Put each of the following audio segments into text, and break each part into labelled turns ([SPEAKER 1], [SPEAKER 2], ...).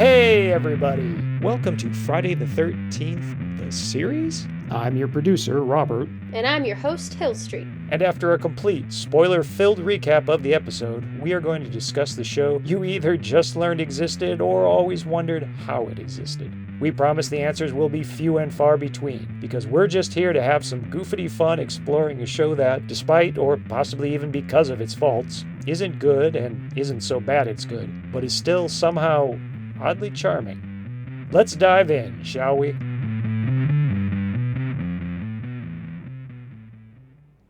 [SPEAKER 1] Hey everybody! Welcome to Friday the 13th, the series? I'm your producer, Robert.
[SPEAKER 2] And I'm your host, Hill Street.
[SPEAKER 1] And after a complete, spoiler-filled recap of the episode, we are going to discuss the show you either just learned existed or always wondered how it existed. We promise the answers will be few and far between, because we're just here to have some goofity fun exploring a show that, despite or possibly even because of its faults, isn't good and isn't so bad it's good, but is still somehow oddly charming. Let's dive in, shall we?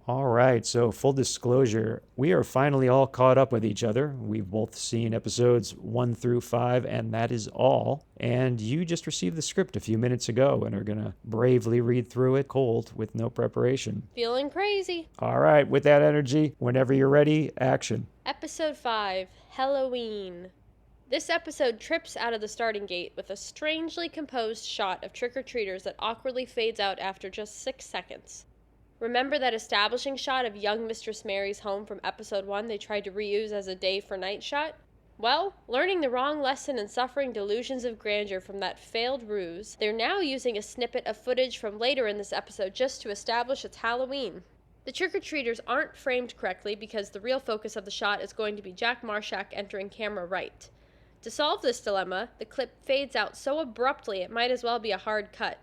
[SPEAKER 1] All right, so full disclosure, we are finally all caught up with each other. We've both seen episodes 1 through 5, and that is all. And you just received the script a few minutes ago and are going to bravely read through it cold with no preparation.
[SPEAKER 2] Feeling crazy.
[SPEAKER 1] All right, with that energy, whenever you're ready, action.
[SPEAKER 2] Episode 5, Hellowe'en. This episode trips out of the starting gate with a strangely composed shot of trick-or-treaters that awkwardly fades out after just 6 seconds. Remember that establishing shot of young Mistress Mary's home from episode 1 they tried to reuse as a day-for-night shot? Well, learning the wrong lesson and suffering delusions of grandeur from that failed ruse, they're now using a snippet of footage from later in this episode just to establish it's Halloween. The trick-or-treaters aren't framed correctly because the real focus of the shot is going to be Jack Marshak entering camera right. To solve this dilemma, the clip fades out so abruptly it might as well be a hard cut.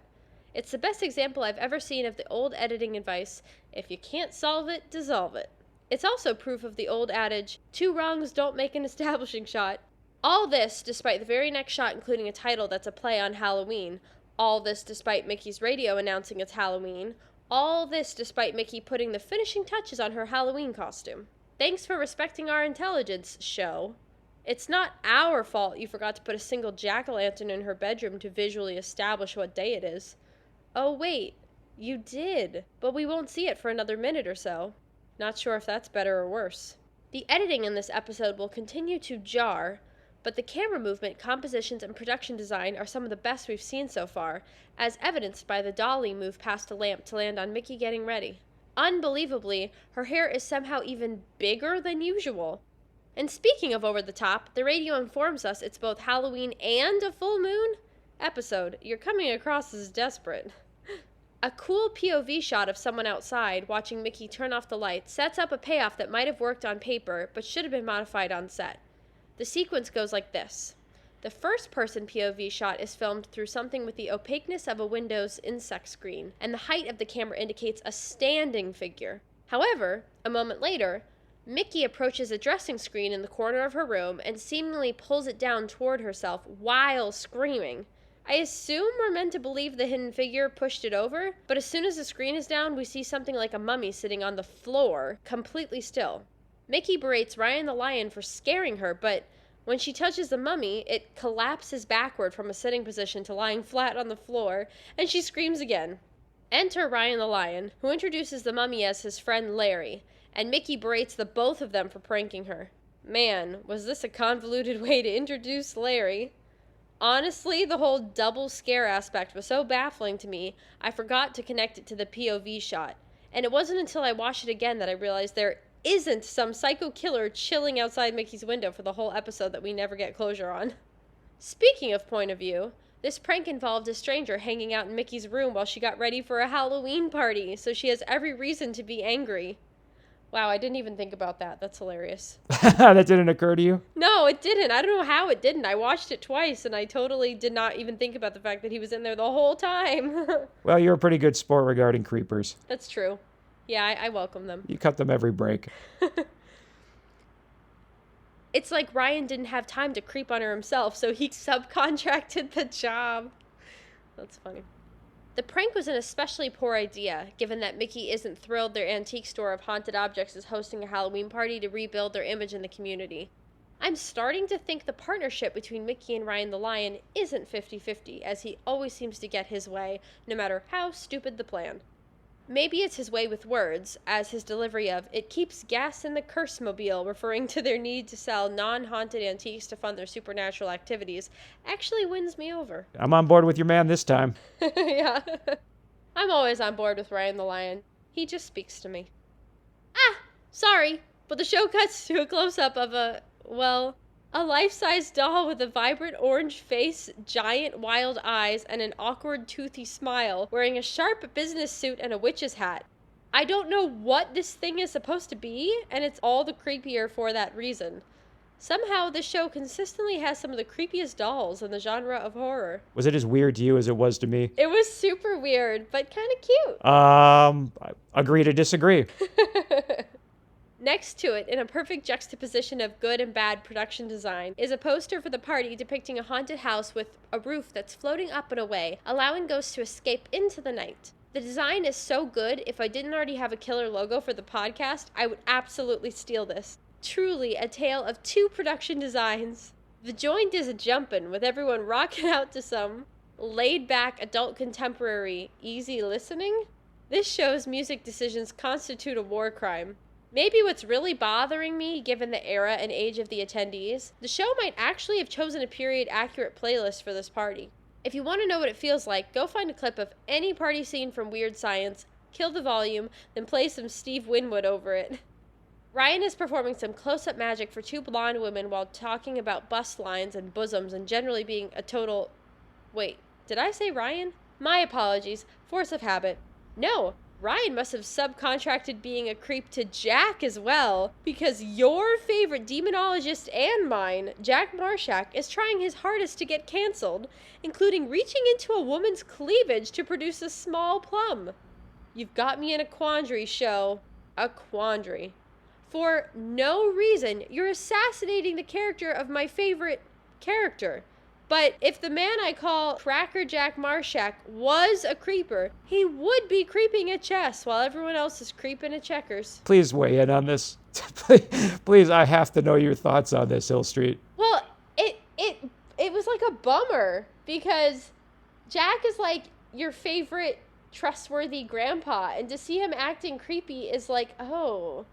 [SPEAKER 2] It's the best example I've ever seen of the old editing advice, if you can't solve it, dissolve it. It's also proof of the old adage, 2 wrongs don't make an establishing shot. All this despite the very next shot including a title that's a play on Halloween. All this despite Mickey's radio announcing it's Halloween. All this despite Mickey putting the finishing touches on her Halloween costume. Thanks for respecting our intelligence, show. It's not our fault you forgot to put a single jack-o'-lantern in her bedroom to visually establish what day it is. Oh wait, you did, but we won't see it for another minute or so. Not sure if that's better or worse. The editing in this episode will continue to jar, but the camera movement, compositions, and production design are some of the best we've seen so far, as evidenced by the dolly move past a lamp to land on Mickey getting ready. Unbelievably, her hair is somehow even bigger than usual. And speaking of over the top, the radio informs us it's both Halloween and a full moon episode. You're coming across as desperate. A cool POV shot of someone outside watching Mickey turn off the lights sets up a payoff that might have worked on paper but should have been modified on set. The sequence goes like this. The first person POV shot is filmed through something with the opaqueness of a Windows insect screen, and the height of the camera indicates a standing figure. However, a moment later, Mickey approaches a dressing screen in the corner of her room and seemingly pulls it down toward herself while screaming. I assume we're meant to believe the hidden figure pushed it over, but as soon as the screen is down, we see something like a mummy sitting on the floor, completely still. Mickey berates Ryan the lion for scaring her, but when she touches the mummy, it collapses backward from a sitting position to lying flat on the floor, and she screams again. Enter Ryan the lion, who introduces the mummy as his friend Larry, and Mickey berates the both of them for pranking her. Man, was this a convoluted way to introduce Larry. Honestly, the whole double scare aspect was so baffling to me, I forgot to connect it to the POV shot. And it wasn't until I watched it again that I realized there isn't some psycho killer chilling outside Mickey's window for the whole episode that we never get closure on. Speaking of point of view, this prank involved a stranger hanging out in Mickey's room while she got ready for a Halloween party, so she has every reason to be angry. Wow, I didn't even think about that. That's hilarious.
[SPEAKER 1] That didn't occur to you?
[SPEAKER 2] No, it didn't. I don't know how it didn't. I watched it twice, and I totally did not even think about the fact that he was in there the whole time.
[SPEAKER 1] Well, you're a pretty good sport regarding creepers.
[SPEAKER 2] That's true. Yeah, I welcome them.
[SPEAKER 1] You cut them every break.
[SPEAKER 2] It's like Ryan didn't have time to creep on her himself, so he subcontracted the job. That's funny. The prank was an especially poor idea, given that Mickey isn't thrilled their antique store of haunted objects is hosting a Halloween party to rebuild their image in the community. I'm starting to think the partnership between Mickey and Ryan the Lion isn't 50-50, as he always seems to get his way, no matter how stupid the plan. Maybe it's his way with words, as his delivery of, "It keeps gas in the curse-mobile," referring to their need to sell non-haunted antiques to fund their supernatural activities, actually wins me over.
[SPEAKER 1] I'm on board with your man this time.
[SPEAKER 2] Yeah. I'm always on board with Ryan the Lion. He just speaks to me. Ah! Sorry, but the show cuts to a close-up of a, well, A life-size doll with a vibrant orange face, giant wild eyes, and an awkward toothy smile, wearing a sharp business suit and a witch's hat. I don't know what this thing is supposed to be, and it's all the creepier for that reason. Somehow, this show consistently has some of the creepiest dolls in the genre of horror.
[SPEAKER 1] Was it as weird to you as it was to me?
[SPEAKER 2] It was super weird, but kind of cute.
[SPEAKER 1] Agree to disagree.
[SPEAKER 2] Next to it, in a perfect juxtaposition of good and bad production design, is a poster for the party depicting a haunted house with a roof that's floating up and away, allowing ghosts to escape into the night. The design is so good, if I didn't already have a killer logo for the podcast, I would absolutely steal this. Truly a tale of two production designs. The joint is a jumpin', with everyone rocking out to some laid-back adult contemporary easy listening. This show's music decisions constitute a war crime. Maybe what's really bothering me, given the era and age of the attendees, the show might actually have chosen a period-accurate playlist for this party. If you want to know what it feels like, go find a clip of any party scene from Weird Science, kill the volume, then play some Steve Winwood over it. Ryan is performing some close-up magic for two blonde women while talking about bust lines and bosoms and generally being a total... Wait, did I say Ryan? My apologies. Force of habit. No, Ryan must have subcontracted being a creep to Jack as well, because your favorite demonologist and mine, Jack Marshak, is trying his hardest to get canceled, including reaching into a woman's cleavage to produce a small plum. You've got me in a quandary, show. A quandary. For no reason, you're assassinating the character of my favorite character. But if the man I call Cracker Jack Marshak was a creeper, he would be creeping at chess while everyone else is creeping at checkers.
[SPEAKER 1] Please weigh in on this. Please, I have to know your thoughts on this, Hill Street.
[SPEAKER 2] Well, it was like a bummer, because Jack is like your favorite trustworthy grandpa, and to see him acting creepy is like, oh...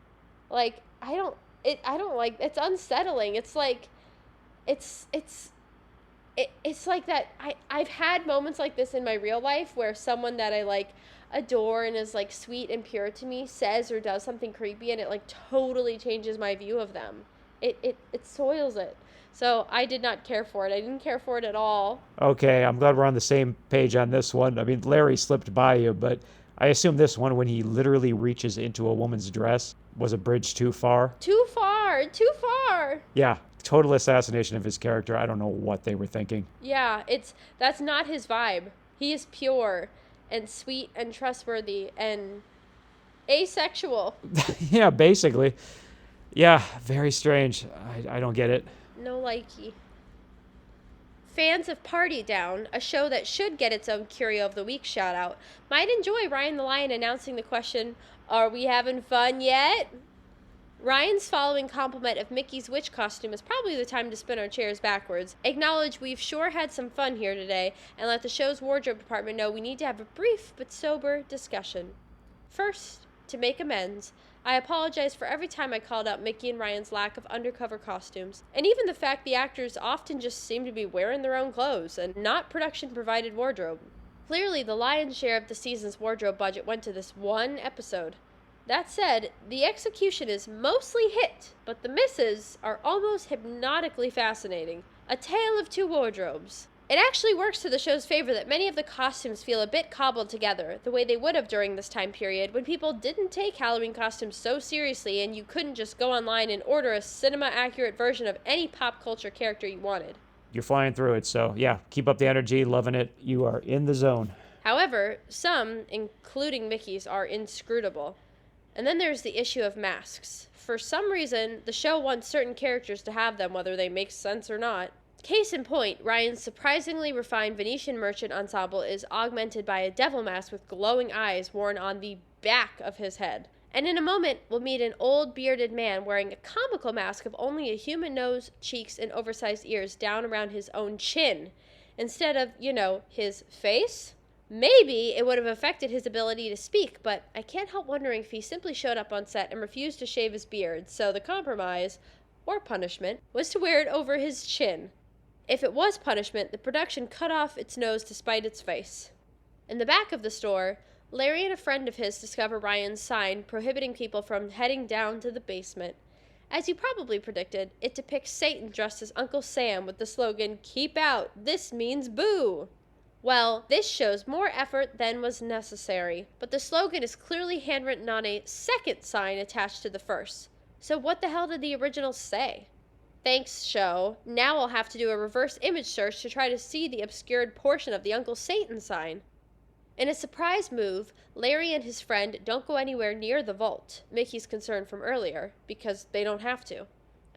[SPEAKER 2] Like, I don't like, it's unsettling. It's like, it's like that. I've had moments like this in my real life where someone that I like adore and is like sweet and pure to me says or does something creepy, and it like totally changes my view of them. It soils it. So I did not care for it. I didn't care for it at all.
[SPEAKER 1] Okay, I'm glad we're on the same page on this one. I mean, Larry slipped by you, but I assume this one, when he literally reaches into a woman's dress, was a bridge too far.
[SPEAKER 2] Too far.
[SPEAKER 1] Yeah, total assassination of his character. I don't know what they were thinking.
[SPEAKER 2] Yeah, that's not his vibe. He is pure and sweet and trustworthy and asexual.
[SPEAKER 1] Yeah, basically. Yeah, very strange. I don't get it.
[SPEAKER 2] No likey. Fans of Party Down, a show that should get its own Curio of the Week shout-out, might enjoy Ryan the Lion announcing the question, "Are we having fun yet?" Ryan's following compliment of Mickey's witch costume is probably the time to spin our chairs backwards, acknowledge we've sure had some fun here today, and let the show's wardrobe department know we need to have a brief but sober discussion. First, to make amends, I apologize for every time I called out Mickey and Ryan's lack of undercover costumes, and even the fact the actors often just seem to be wearing their own clothes and not production-provided wardrobe. Clearly, the lion's share of the season's wardrobe budget went to this one episode. That said, the execution is mostly hit, but the misses are almost hypnotically fascinating. A tale of two wardrobes. It actually works to the show's favor that many of the costumes feel a bit cobbled together, the way they would have during this time period, when people didn't take Halloween costumes so seriously and you couldn't just go online and order a cinema-accurate version of any pop culture character you wanted.
[SPEAKER 1] You're flying through it, so yeah, keep up the energy, loving it. You are in the zone.
[SPEAKER 2] However, some, including Mickey's, are inscrutable. And then there's the issue of masks. For some reason, the show wants certain characters to have them, whether they make sense or not. Case in point, Ryan's surprisingly refined Venetian merchant ensemble is augmented by a devil mask with glowing eyes worn on the back of his head. And in a moment, we'll meet an old bearded man wearing a comical mask of only a human nose, cheeks, and oversized ears down around his own chin, instead of, his face. Maybe it would have affected his ability to speak, but I can't help wondering if he simply showed up on set and refused to shave his beard, so the compromise, or punishment, was to wear it over his chin. If it was punishment, the production cut off its nose to spite its face. In the back of the store, Larry and a friend of his discover Ryan's sign prohibiting people from heading down to the basement. As you probably predicted, it depicts Satan dressed as Uncle Sam with the slogan, "Keep out, this means boo." Well, this shows more effort than was necessary, but the slogan is clearly handwritten on a second sign attached to the first. So what the hell did the original say? Thanks, show. Now I'll have to do a reverse image search to try to see the obscured portion of the Uncle Satan sign. In a surprise move, Larry and his friend don't go anywhere near the vault, Mickey's concern from earlier, because they don't have to.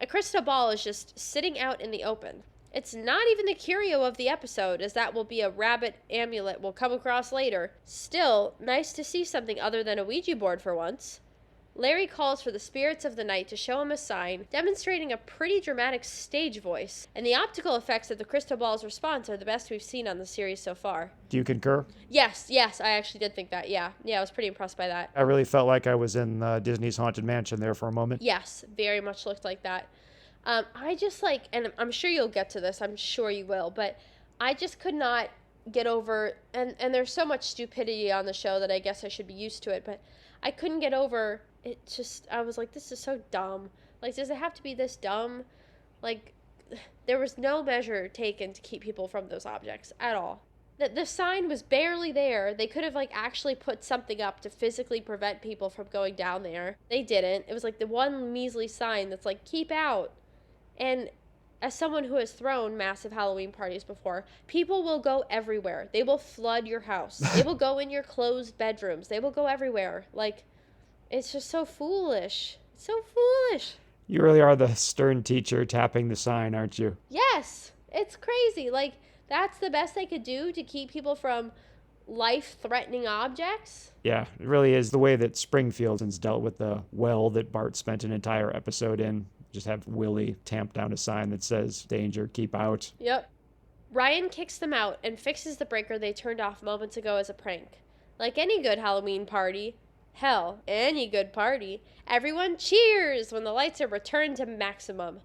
[SPEAKER 2] A crystal ball is just sitting out in the open. It's not even the curio of the episode, as that will be a rabbit amulet we'll come across later. Still, nice to see something other than a Ouija board for once. Larry calls for the spirits of the night to show him a sign, demonstrating a pretty dramatic stage voice, and the optical effects of the crystal ball's response are the best we've seen on the series so far.
[SPEAKER 1] Do you concur?
[SPEAKER 2] Yes, I actually did think that, yeah. Yeah, I was pretty impressed by that.
[SPEAKER 1] I really felt like I was in Disney's Haunted Mansion there for a moment.
[SPEAKER 2] Yes, very much looked like that. I just and I'm sure you'll get to this, I'm sure you will, but I just could not get over, and there's so much stupidity on the show that I guess I should be used to it, but I couldn't get over it. Just, I was like, this is so dumb. Like, does it have to be this dumb? Like, there was no measure taken to keep people from those objects at all. The sign was barely there. They could have, actually put something up to physically prevent people from going down there. They didn't. It was the one measly sign that's keep out. And as someone who has thrown massive Halloween parties before, people will go everywhere. They will flood your house. They will go in your closed bedrooms. They will go everywhere. It's just so foolish. It's so foolish.
[SPEAKER 1] You really are the stern teacher tapping the sign, aren't you?
[SPEAKER 2] Yes. It's crazy. That's the best they could do to keep people from life-threatening objects.
[SPEAKER 1] Yeah, it really is the way that Springfield's dealt with the well that Bart spent an entire episode in. Just have Willie tamp down a sign that says, "Danger, keep out."
[SPEAKER 2] Yep. Ryan kicks them out and fixes the breaker they turned off moments ago as a prank. Like any good Halloween party, hell, any good party, everyone cheers when the lights are returned to maximum.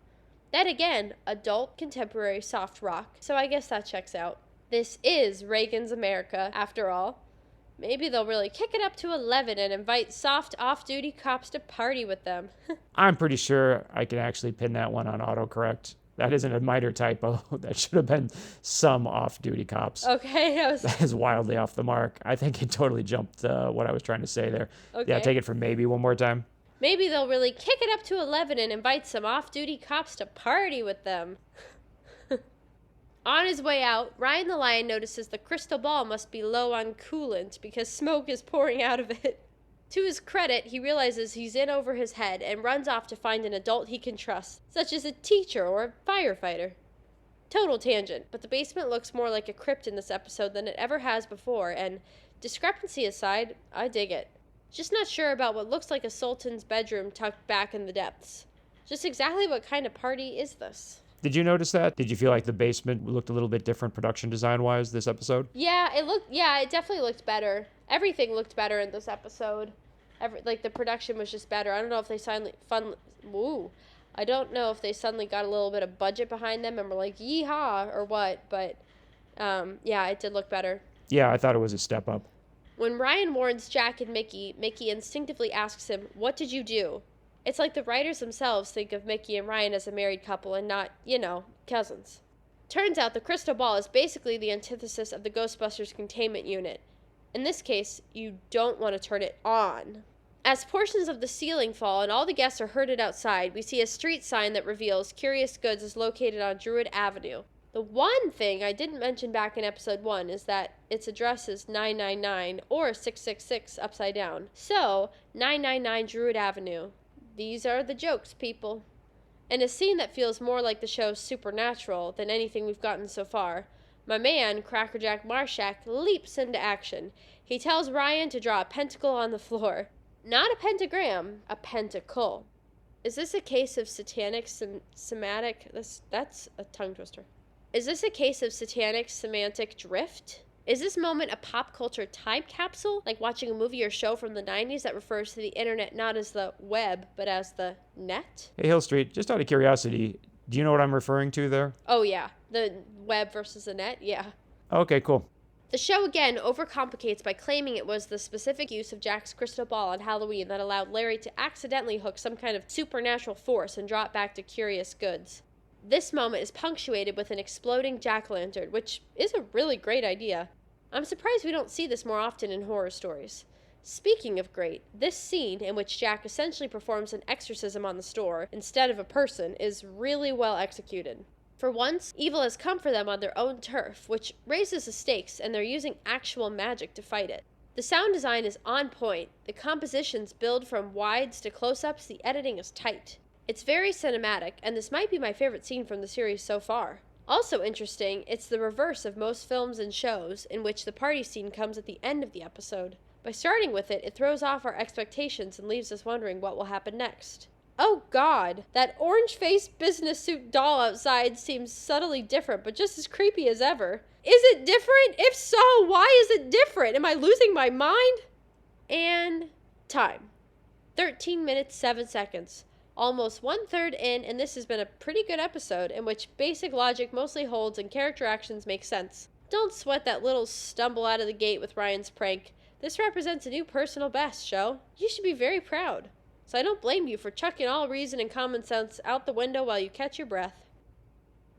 [SPEAKER 2] Then again, adult contemporary soft rock, so I guess that checks out. This is Reagan's America, after all. Maybe they'll really kick it up to 11 and invite soft off-duty cops to party with them.
[SPEAKER 1] I'm pretty sure I can actually pin that one on autocorrect. That isn't a minor typo. That should have been some off-duty cops.
[SPEAKER 2] Okay.
[SPEAKER 1] That is wildly off the mark. I think it totally jumped what I was trying to say there.
[SPEAKER 2] Okay.
[SPEAKER 1] Yeah, take it from maybe one more time.
[SPEAKER 2] Maybe they'll really kick it up to 11 and invite some off-duty cops to party with them. On his way out, Ryan the Lion notices the crystal ball must be low on coolant because smoke is pouring out of it. To his credit, he realizes he's in over his head and runs off to find an adult he can trust, such as a teacher or a firefighter. Total tangent, but the basement looks more like a crypt in this episode than it ever has before, and discrepancy aside, I dig it. Just not sure about what looks like a sultan's bedroom tucked back in the depths. Just exactly what kind of party is this?
[SPEAKER 1] Did you notice that? Did you feel like the basement looked a little bit different production design-wise this episode?
[SPEAKER 2] Yeah, it definitely looked better. Everything looked better in this episode. The production was just better. I don't know if they I don't know if they suddenly got a little bit of budget behind them and were like, yeehaw, or what, but yeah, it did look better.
[SPEAKER 1] Yeah, I thought it was a step up.
[SPEAKER 2] When Ryan warns Jack and Mickey, Mickey instinctively asks him, "What did you do?" It's like the writers themselves think of Mickey and Ryan as a married couple and not, cousins. Turns out the crystal ball is basically the antithesis of the Ghostbusters containment unit. In this case, you don't want to turn it on. As portions of the ceiling fall and all the guests are herded outside, we see a street sign that reveals Curious Goods is located on Druid Avenue. The one thing I didn't mention back in episode 1 is that its address is 999 or 666 upside down. So, 999 Druid Avenue. These are the jokes, people. In a scene that feels more like the show's Supernatural than anything we've gotten so far, my man, Crackerjack Marshak, leaps into action. He tells Ryan to draw a pentacle on the floor. Not a pentagram, a pentacle. Is this a case of satanic semantic... That's a tongue twister. Is this a case of satanic semantic drift? Is this moment a pop culture time capsule, like watching a movie or show from the 90s that refers to the internet not as the web, but as the net?
[SPEAKER 1] Hey, Hill Street, just out of curiosity, do you know what I'm referring to there?
[SPEAKER 2] Oh, yeah. The web versus the net? Yeah.
[SPEAKER 1] Okay, cool.
[SPEAKER 2] The show again overcomplicates by claiming it was the specific use of Jack's crystal ball on Halloween that allowed Larry to accidentally hook some kind of supernatural force and draw it back to curious goods. This moment is punctuated with an exploding jack-o'-lantern, which is a really great idea. I'm surprised we don't see this more often in horror stories. Speaking of great, this scene, in which Jack essentially performs an exorcism on the store instead of a person, is really well executed. For once, evil has come for them on their own turf, which raises the stakes, and they're using actual magic to fight it. The sound design is on point, the compositions build from wides to close-ups, the editing is tight. It's very cinematic, and this might be my favorite scene from the series so far. Also interesting, it's the reverse of most films and shows, in which the party scene comes at the end of the episode. By starting with it, it throws off our expectations and leaves us wondering what will happen next. Oh god, that orange-faced business suit doll outside seems subtly different, but just as creepy as ever. Is it different? If so, why is it different? Am I losing my mind? And time. 13 minutes, 7 seconds. Almost 1/3 in, and this has been a pretty good episode in which basic logic mostly holds and character actions make sense. Don't sweat that little stumble out of the gate with Ryan's prank. This represents a new personal best, show. You should be very proud. So I don't blame you for chucking all reason and common sense out the window while you catch your breath.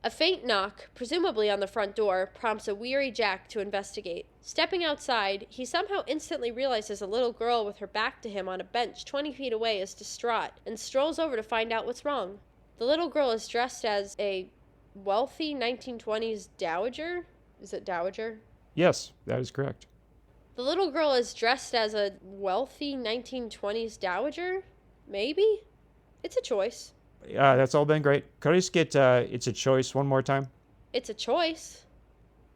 [SPEAKER 2] A faint knock, presumably on the front door, prompts a weary Jack to investigate. Stepping outside, he somehow instantly realizes a little girl with her back to him on a bench 20 feet away is distraught, and strolls over to find out what's wrong. The little girl is dressed as a wealthy 1920s dowager? Is it dowager?
[SPEAKER 1] Yes, that is correct.
[SPEAKER 2] The little girl is dressed as a wealthy 1920s dowager? Maybe? It's a choice.
[SPEAKER 1] That's all been great. Could I just get it's a choice one more time?
[SPEAKER 2] It's a choice.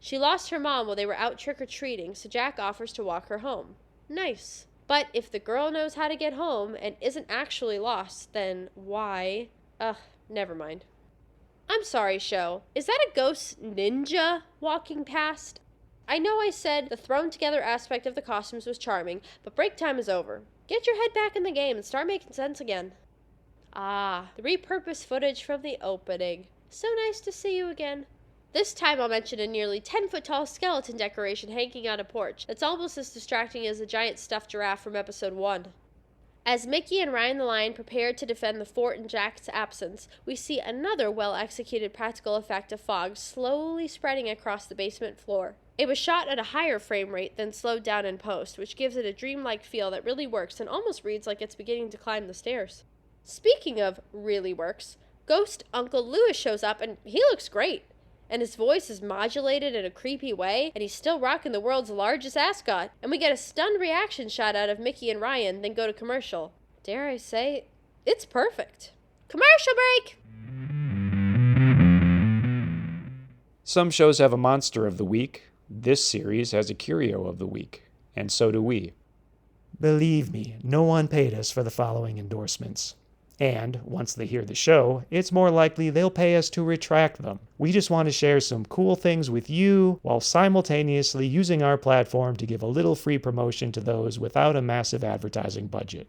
[SPEAKER 2] She lost her mom while they were out trick-or-treating, so Jack offers to walk her home. Nice. But if the girl knows how to get home and isn't actually lost, then why? Never mind. I'm sorry, show. Is that a ghost ninja walking past? I know I said the thrown-together aspect of the costumes was charming, but break time is over. Get your head back in the game and start making sense again. Ah, the repurposed footage from the opening. So nice to see you again. This time I'll mention a nearly 10-foot-tall skeleton decoration hanging on a porch that's almost as distracting as the giant stuffed giraffe from episode 1. As Mickey and Ryan the Lion prepare to defend the fort in Jack's absence, we see another well-executed practical effect of fog slowly spreading across the basement floor. It was shot at a higher frame rate than slowed down in post, which gives it a dreamlike feel that really works and almost reads like it's beginning to climb the stairs. Speaking of really works, Ghost Uncle Lewis shows up and he looks great. And his voice is modulated in a creepy way, and he's still rocking the world's largest ascot. And we get a stunned reaction shot out of Mickey and Ryan, then go to commercial. Dare I say, it's perfect. Commercial break!
[SPEAKER 1] Some shows have a monster of the week. This series has a curio of the week. And so do we. Believe me, no one paid us for the following endorsements. And, once they hear the show, it's more likely they'll pay us to retract them. We just want to share some cool things with you, while simultaneously using our platform to give a little free promotion to those without a massive advertising budget.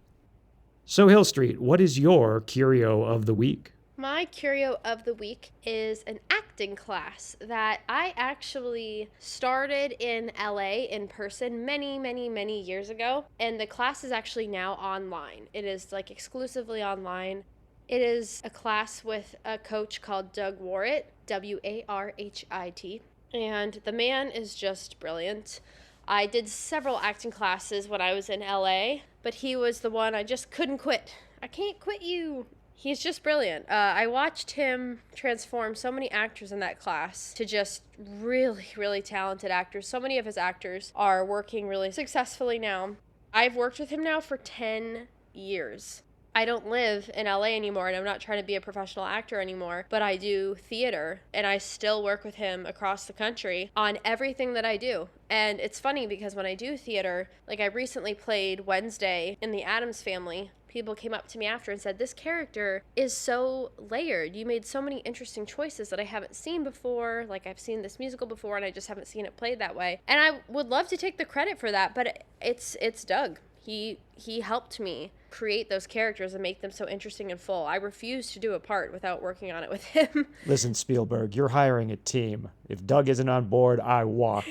[SPEAKER 1] So Hill Street, what is your curio of the week?
[SPEAKER 2] My curio of the week is an acting class that I actually started in LA in person many years ago. And the class is actually now online. It is like exclusively online. It is a class with a coach called Doug Warritt, Warhit. And the man is just brilliant. I did several acting classes when I was in LA, but he was the one I just couldn't quit. I can't quit you. He's just brilliant. I watched him transform so many actors in that class to just really talented actors. So many of his actors are working really successfully now. I've worked with him now for 10 years. I don't live in LA anymore, and I'm not trying to be a professional actor anymore, but I do theater, and I still work with him across the country on everything that I do. And it's funny because when I do theater, like I recently played Wednesday in The Addams Family, people came up to me after and said, this character is so layered. You made so many interesting choices that I haven't seen before. Like, I've seen this musical before, and I just haven't seen it played that way. And I would love to take the credit for that, but it's Doug. He helped me create those characters and make them so interesting and full. I refuse to do a part without working on it with him.
[SPEAKER 1] Listen, Spielberg, you're hiring a team. If Doug isn't on board, I walk.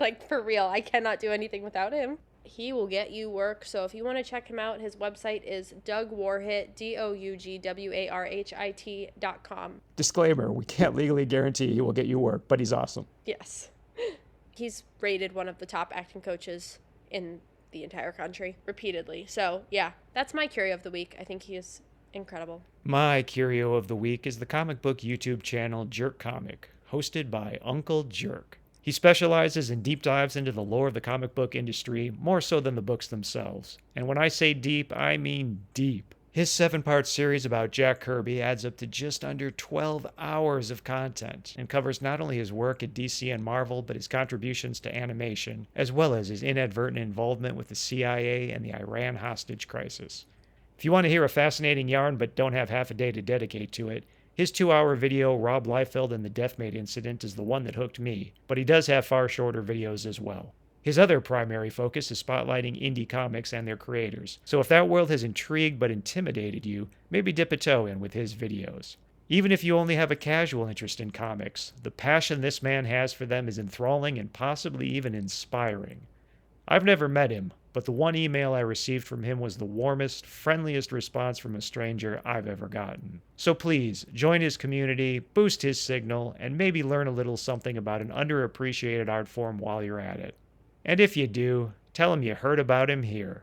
[SPEAKER 2] Like, for real, I cannot do anything without him. He will get you work, so if you want to check him out, his website is dougwarhit, DOUGWARHIT.com.
[SPEAKER 1] Disclaimer, we can't legally guarantee he will get you work, but he's awesome.
[SPEAKER 2] Yes. He's rated one of the top acting coaches in the entire country repeatedly. So, yeah, that's my curio of the week. I think he is incredible.
[SPEAKER 1] My curio of the week is the comic book YouTube channel Jerk Comic, hosted by Uncle Jerk. He specializes in deep dives into the lore of the comic book industry, more so than the books themselves. And when I say deep, I mean deep. His 7-part series about Jack Kirby adds up to just under 12 hours of content and covers not only his work at DC and Marvel, but his contributions to animation, as well as his inadvertent involvement with the CIA and the Iran hostage crisis. If you want to hear a fascinating yarn but don't have half a day to dedicate to it, his 2-hour video, Rob Liefeld and the Deathmate Incident, is the one that hooked me, but he does have far shorter videos as well. His other primary focus is spotlighting indie comics and their creators, so if that world has intrigued but intimidated you, maybe dip a toe in with his videos. Even if you only have a casual interest in comics, the passion this man has for them is enthralling and possibly even inspiring. I've never met him, but the one email I received from him was the warmest, friendliest response from a stranger I've ever gotten. So please, join his community, boost his signal, and maybe learn a little something about an underappreciated art form while you're at it. And if you do, tell him you heard about him here.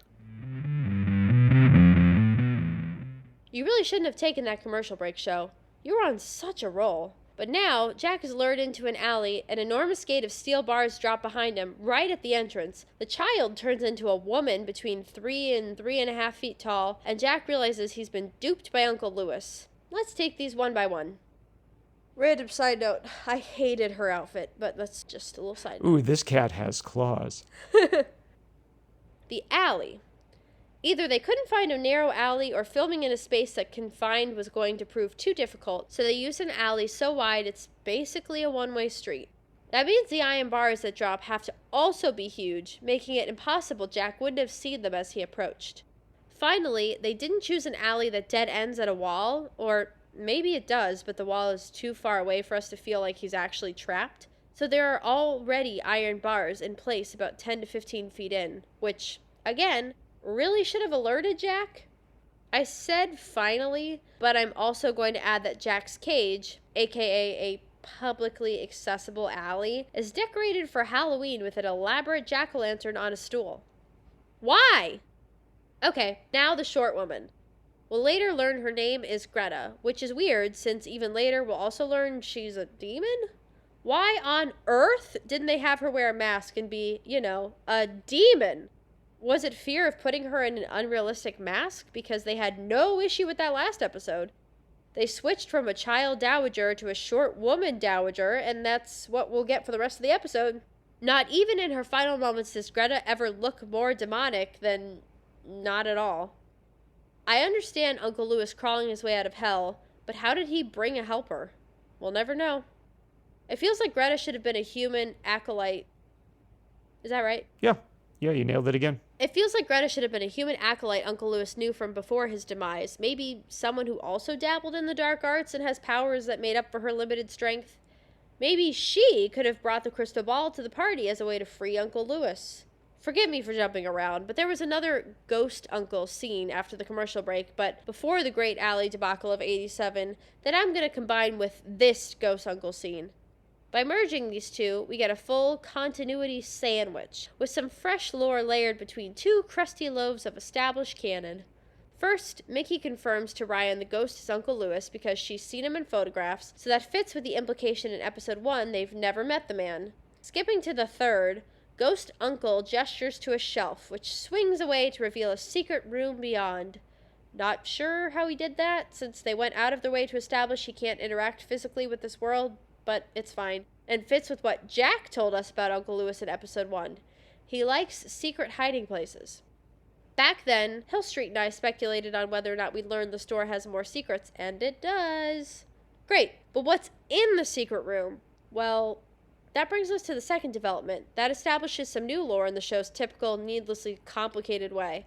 [SPEAKER 2] You really shouldn't have taken that commercial break, show. You were on such a roll. But now, Jack is lured into an alley, an enormous gate of steel bars drop behind him, right at the entrance. The child turns into a woman between 3 and 3.5 feet tall, and Jack realizes he's been duped by Uncle Lewis. Let's take these one by one. Random side note, I hated her outfit, but that's just a little side note.
[SPEAKER 1] Ooh, this cat has claws.
[SPEAKER 2] The alley. Either they couldn't find a narrow alley, or filming in a space that confined was going to prove too difficult, so they used an alley so wide it's basically a one-way street. That means the iron bars that drop have to also be huge, making it impossible Jack wouldn't have seen them as he approached. Finally, they didn't choose an alley that dead ends at a wall, or maybe it does, but the wall is too far away for us to feel like he's actually trapped. So there are already iron bars in place about 10 to 15 feet in, which, again, really should have alerted Jack. I said finally, but I'm also going to add that Jack's cage, aka a publicly accessible alley, is decorated for Halloween with an elaborate jack-o'-lantern on a stool. Why? Okay, now the short woman. We'll later learn her name is Greta, which is weird since even later we'll also learn she's a demon? Why on earth didn't they have her wear a mask and be, a demon? Was it fear of putting her in an unrealistic mask? Because they had no issue with that last episode. They switched from a child dowager to a short woman dowager, and that's what we'll get for the rest of the episode. Not even in her final moments does Greta ever look more demonic than not at all. I understand Uncle Lewis crawling his way out of hell, but how did he bring a helper? We'll never know. It feels like Greta should have been a human acolyte. Is that right?
[SPEAKER 1] Yeah, you nailed it again.
[SPEAKER 2] It feels like Greta should have been a human acolyte Uncle Lewis knew from before his demise. Maybe someone who also dabbled in the dark arts and has powers that made up for her limited strength. Maybe she could have brought the crystal ball to the party as a way to free Uncle Lewis. Forgive me for jumping around, but there was another ghost uncle scene after the commercial break, but before the Great Alley debacle of 87, that I'm going to combine with this ghost uncle scene. By merging these two, we get a full continuity sandwich, with some fresh lore layered between two crusty loaves of established canon. First, Mickey confirms to Ryan the ghost is Uncle Lewis because she's seen him in photographs, so that fits with the implication in episode 1 they've never met the man. Skipping to the third, Ghost Uncle gestures to a shelf, which swings away to reveal a secret room beyond. Not sure how he did that, since they went out of their way to establish he can't interact physically with this world, but it's fine, and fits with what Jack told us about Uncle Lewis in episode 1. He likes secret hiding places. Back then, Hill Street and I speculated on whether or not we'd learn the store has more secrets, and it does. Great, but what's in the secret room? Well, that brings us to the second development. That establishes some new lore in the show's typical, needlessly complicated way.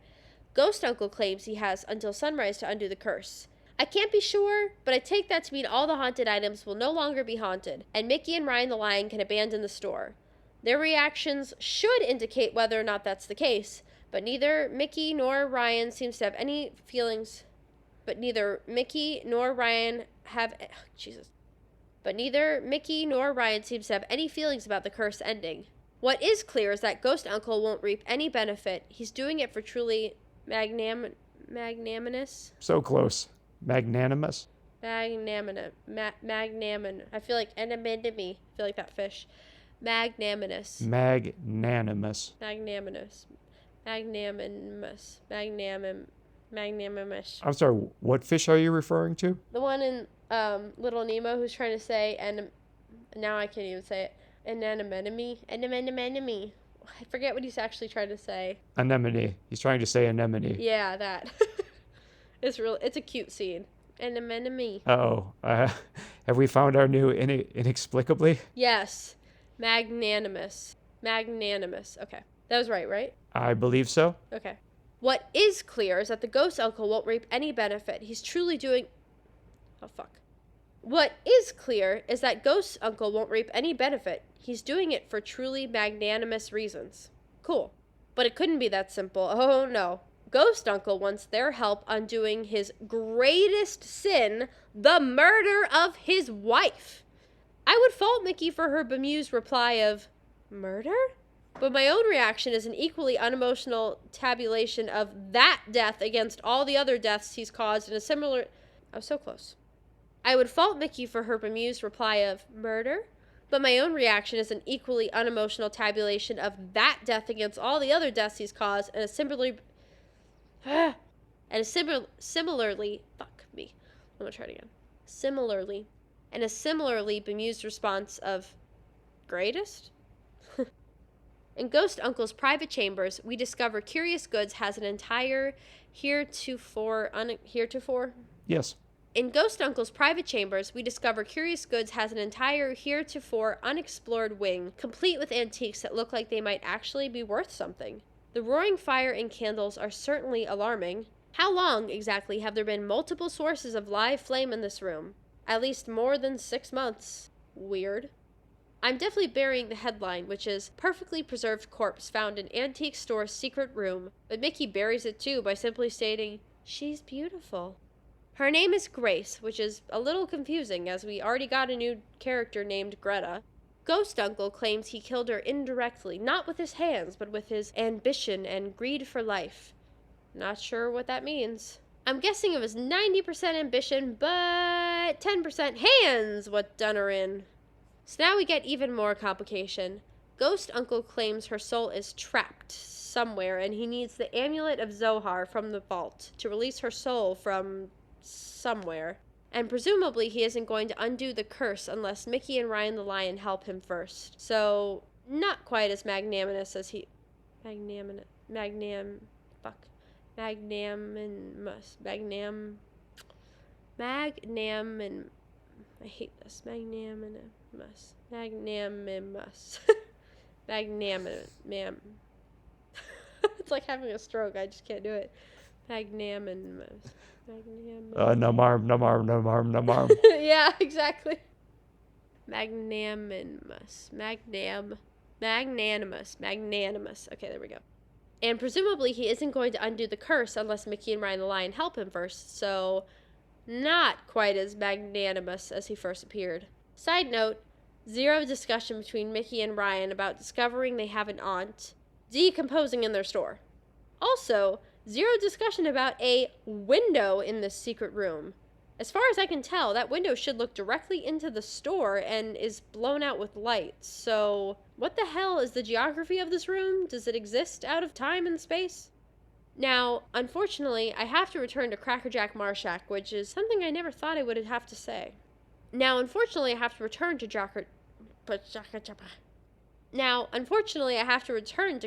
[SPEAKER 2] Ghost Uncle claims he has until sunrise to undo the curse. I can't be sure, but I take that to mean all the haunted items will no longer be haunted, and Mickey and Ryan the Lion can abandon the store. Their reactions should indicate whether or not that's the case, but neither Mickey nor Ryan seems to have any feelings. But neither Mickey nor Ryan have... Jesus. But neither Mickey nor Ryan seems to have any feelings about the curse ending. What is clear is that Ghost Uncle won't reap any benefit. He's doing it for truly magnanimous.
[SPEAKER 1] So close. Magnanimous?
[SPEAKER 2] Magnanimous. I feel like enemy. I feel like that fish. Magnanimous.
[SPEAKER 1] Magnanimous.
[SPEAKER 2] Magnanimous. Magnanimous. Magnanimous.
[SPEAKER 1] I'm sorry, what fish are you referring to?
[SPEAKER 2] The one in Little Nemo who's trying to say, and now I can't even say it, an anemone. I forget what he's actually trying to say.
[SPEAKER 1] Anemone. He's trying to say anemone.
[SPEAKER 2] Yeah, that. It's a cute scene. Anemone.
[SPEAKER 1] Uh-oh. Have we found our new inexplicably?
[SPEAKER 2] Yes. Magnanimous. Okay. That was right?
[SPEAKER 1] I believe so.
[SPEAKER 2] Okay. What is clear is that the Ghost Uncle won't reap any benefit. He's truly doing... Oh, fuck. What is clear is that Ghost Uncle won't reap any benefit. He's doing it for truly magnanimous reasons. Cool. But it couldn't be that simple. Oh, no. Ghost Uncle wants their help undoing his greatest sin, the murder of his wife. I would fault Mickey for her bemused reply of, murder? But my own reaction is an equally unemotional tabulation of that death against all the other deaths he's caused in a similar... I was so close. I would fault Mickey for her bemused reply of, murder? But my own reaction is an equally unemotional tabulation of that death against all the other deaths he's caused in a similarly... similarly... Fuck me. I'm gonna try it again. Similarly. And a similarly bemused response of... Greatest? In Ghost Uncle's private chambers, we discover Curious Goods has an entire heretofore...
[SPEAKER 1] Yes.
[SPEAKER 2] In Ghost Uncle's private chambers, we discover Curious Goods has an entire heretofore unexplored wing, complete with antiques that look like they might actually be worth something. The roaring fire and candles are certainly alarming. How long, exactly, have there been multiple sources of live flame in this room? At least more than 6 months. Weird. I'm definitely burying the headline, which is Perfectly Preserved Corpse Found in Antique Store's Secret Room, but Mickey buries it too by simply stating, she's beautiful. Her name is Grace, which is a little confusing as we already got a new character named Greta. Ghost Uncle claims he killed her indirectly, not with his hands, but with his ambition and greed for life. Not sure what that means. I'm guessing it was 90% ambition, but 10% hands what done her in. So now we get even more complication. Ghost Uncle claims her soul is trapped somewhere, and he needs the amulet of Zohar from the vault to release her soul from somewhere. And presumably he isn't going to undo the curse unless Mickey and Ryan the Lion help him first. So, not quite as magnanimous as he... Magnanimous. I hate this. Magnanimous. It's like having a stroke. I just can't do it. Magnanimous.
[SPEAKER 1] Namarm.
[SPEAKER 2] Yeah, exactly. Magnanimous. Okay, there we go. And presumably he isn't going to undo the curse unless Mickey and Ryan the Lion help him first, so not quite as magnanimous as he first appeared. Side note, zero discussion between Mickey and Ryan about discovering they have an aunt decomposing in their store. Also, zero discussion about a window in this secret room. As far as I can tell, that window should look directly into the store and is blown out with light. So, what the hell is the geography of this room? Does it exist out of time and space? Now, unfortunately, I have to return to Crackerjack Marshak, which is something I never thought I would have to say. Now, unfortunately, I have to return to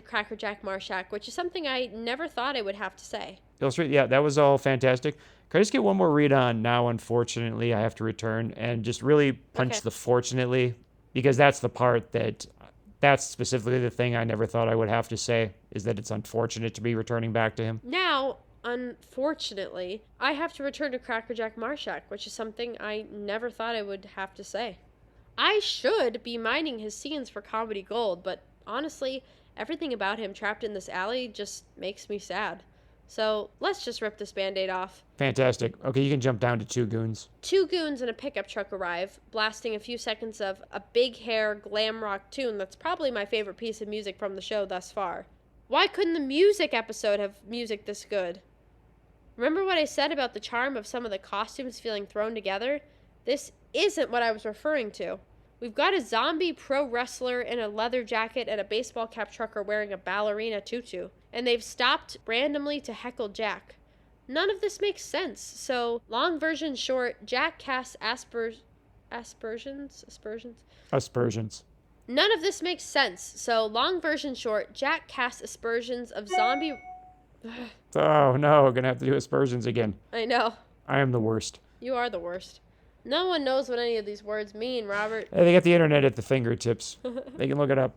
[SPEAKER 2] Crackerjack Marshak, which is something I never thought I would have to say.
[SPEAKER 1] Illustrate, yeah, that was all fantastic. Can I just get one more read on now, unfortunately, I have to return, and just really punch the fortunately, because that's the part that's specifically the thing I never thought I would have to say, is that it's unfortunate to be returning back to him.
[SPEAKER 2] Now, unfortunately, I have to return to Crackerjack Marshak, which is something I never thought I would have to say. I should be mining his scenes for comedy gold, but honestly, everything about him trapped in this alley just makes me sad. So let's just rip this band-aid off.
[SPEAKER 1] Fantastic. Okay, you can jump down to 2 goons.
[SPEAKER 2] 2 goons in a pickup truck arrive, blasting a few seconds of a big hair glam rock tune that's probably my favorite piece of music from the show thus far. Why couldn't the music episode have music this good? Remember what I said about the charm of some of the costumes feeling thrown together? This isn't what I was referring to. We've got a zombie pro wrestler in a leather jacket and a baseball cap trucker wearing a ballerina tutu, and they've stopped randomly to heckle Jack. None of this makes sense, so long version short, Jack casts aspersions? None of this makes sense, so long version short, Jack casts aspersions of zombie...
[SPEAKER 1] Oh no, we're gonna have to do aspersions again.
[SPEAKER 2] I know.
[SPEAKER 1] I am the worst.
[SPEAKER 2] You are the worst. No one knows what any of these words mean, Robert.
[SPEAKER 1] Hey, they got the internet at the fingertips. They can look it up.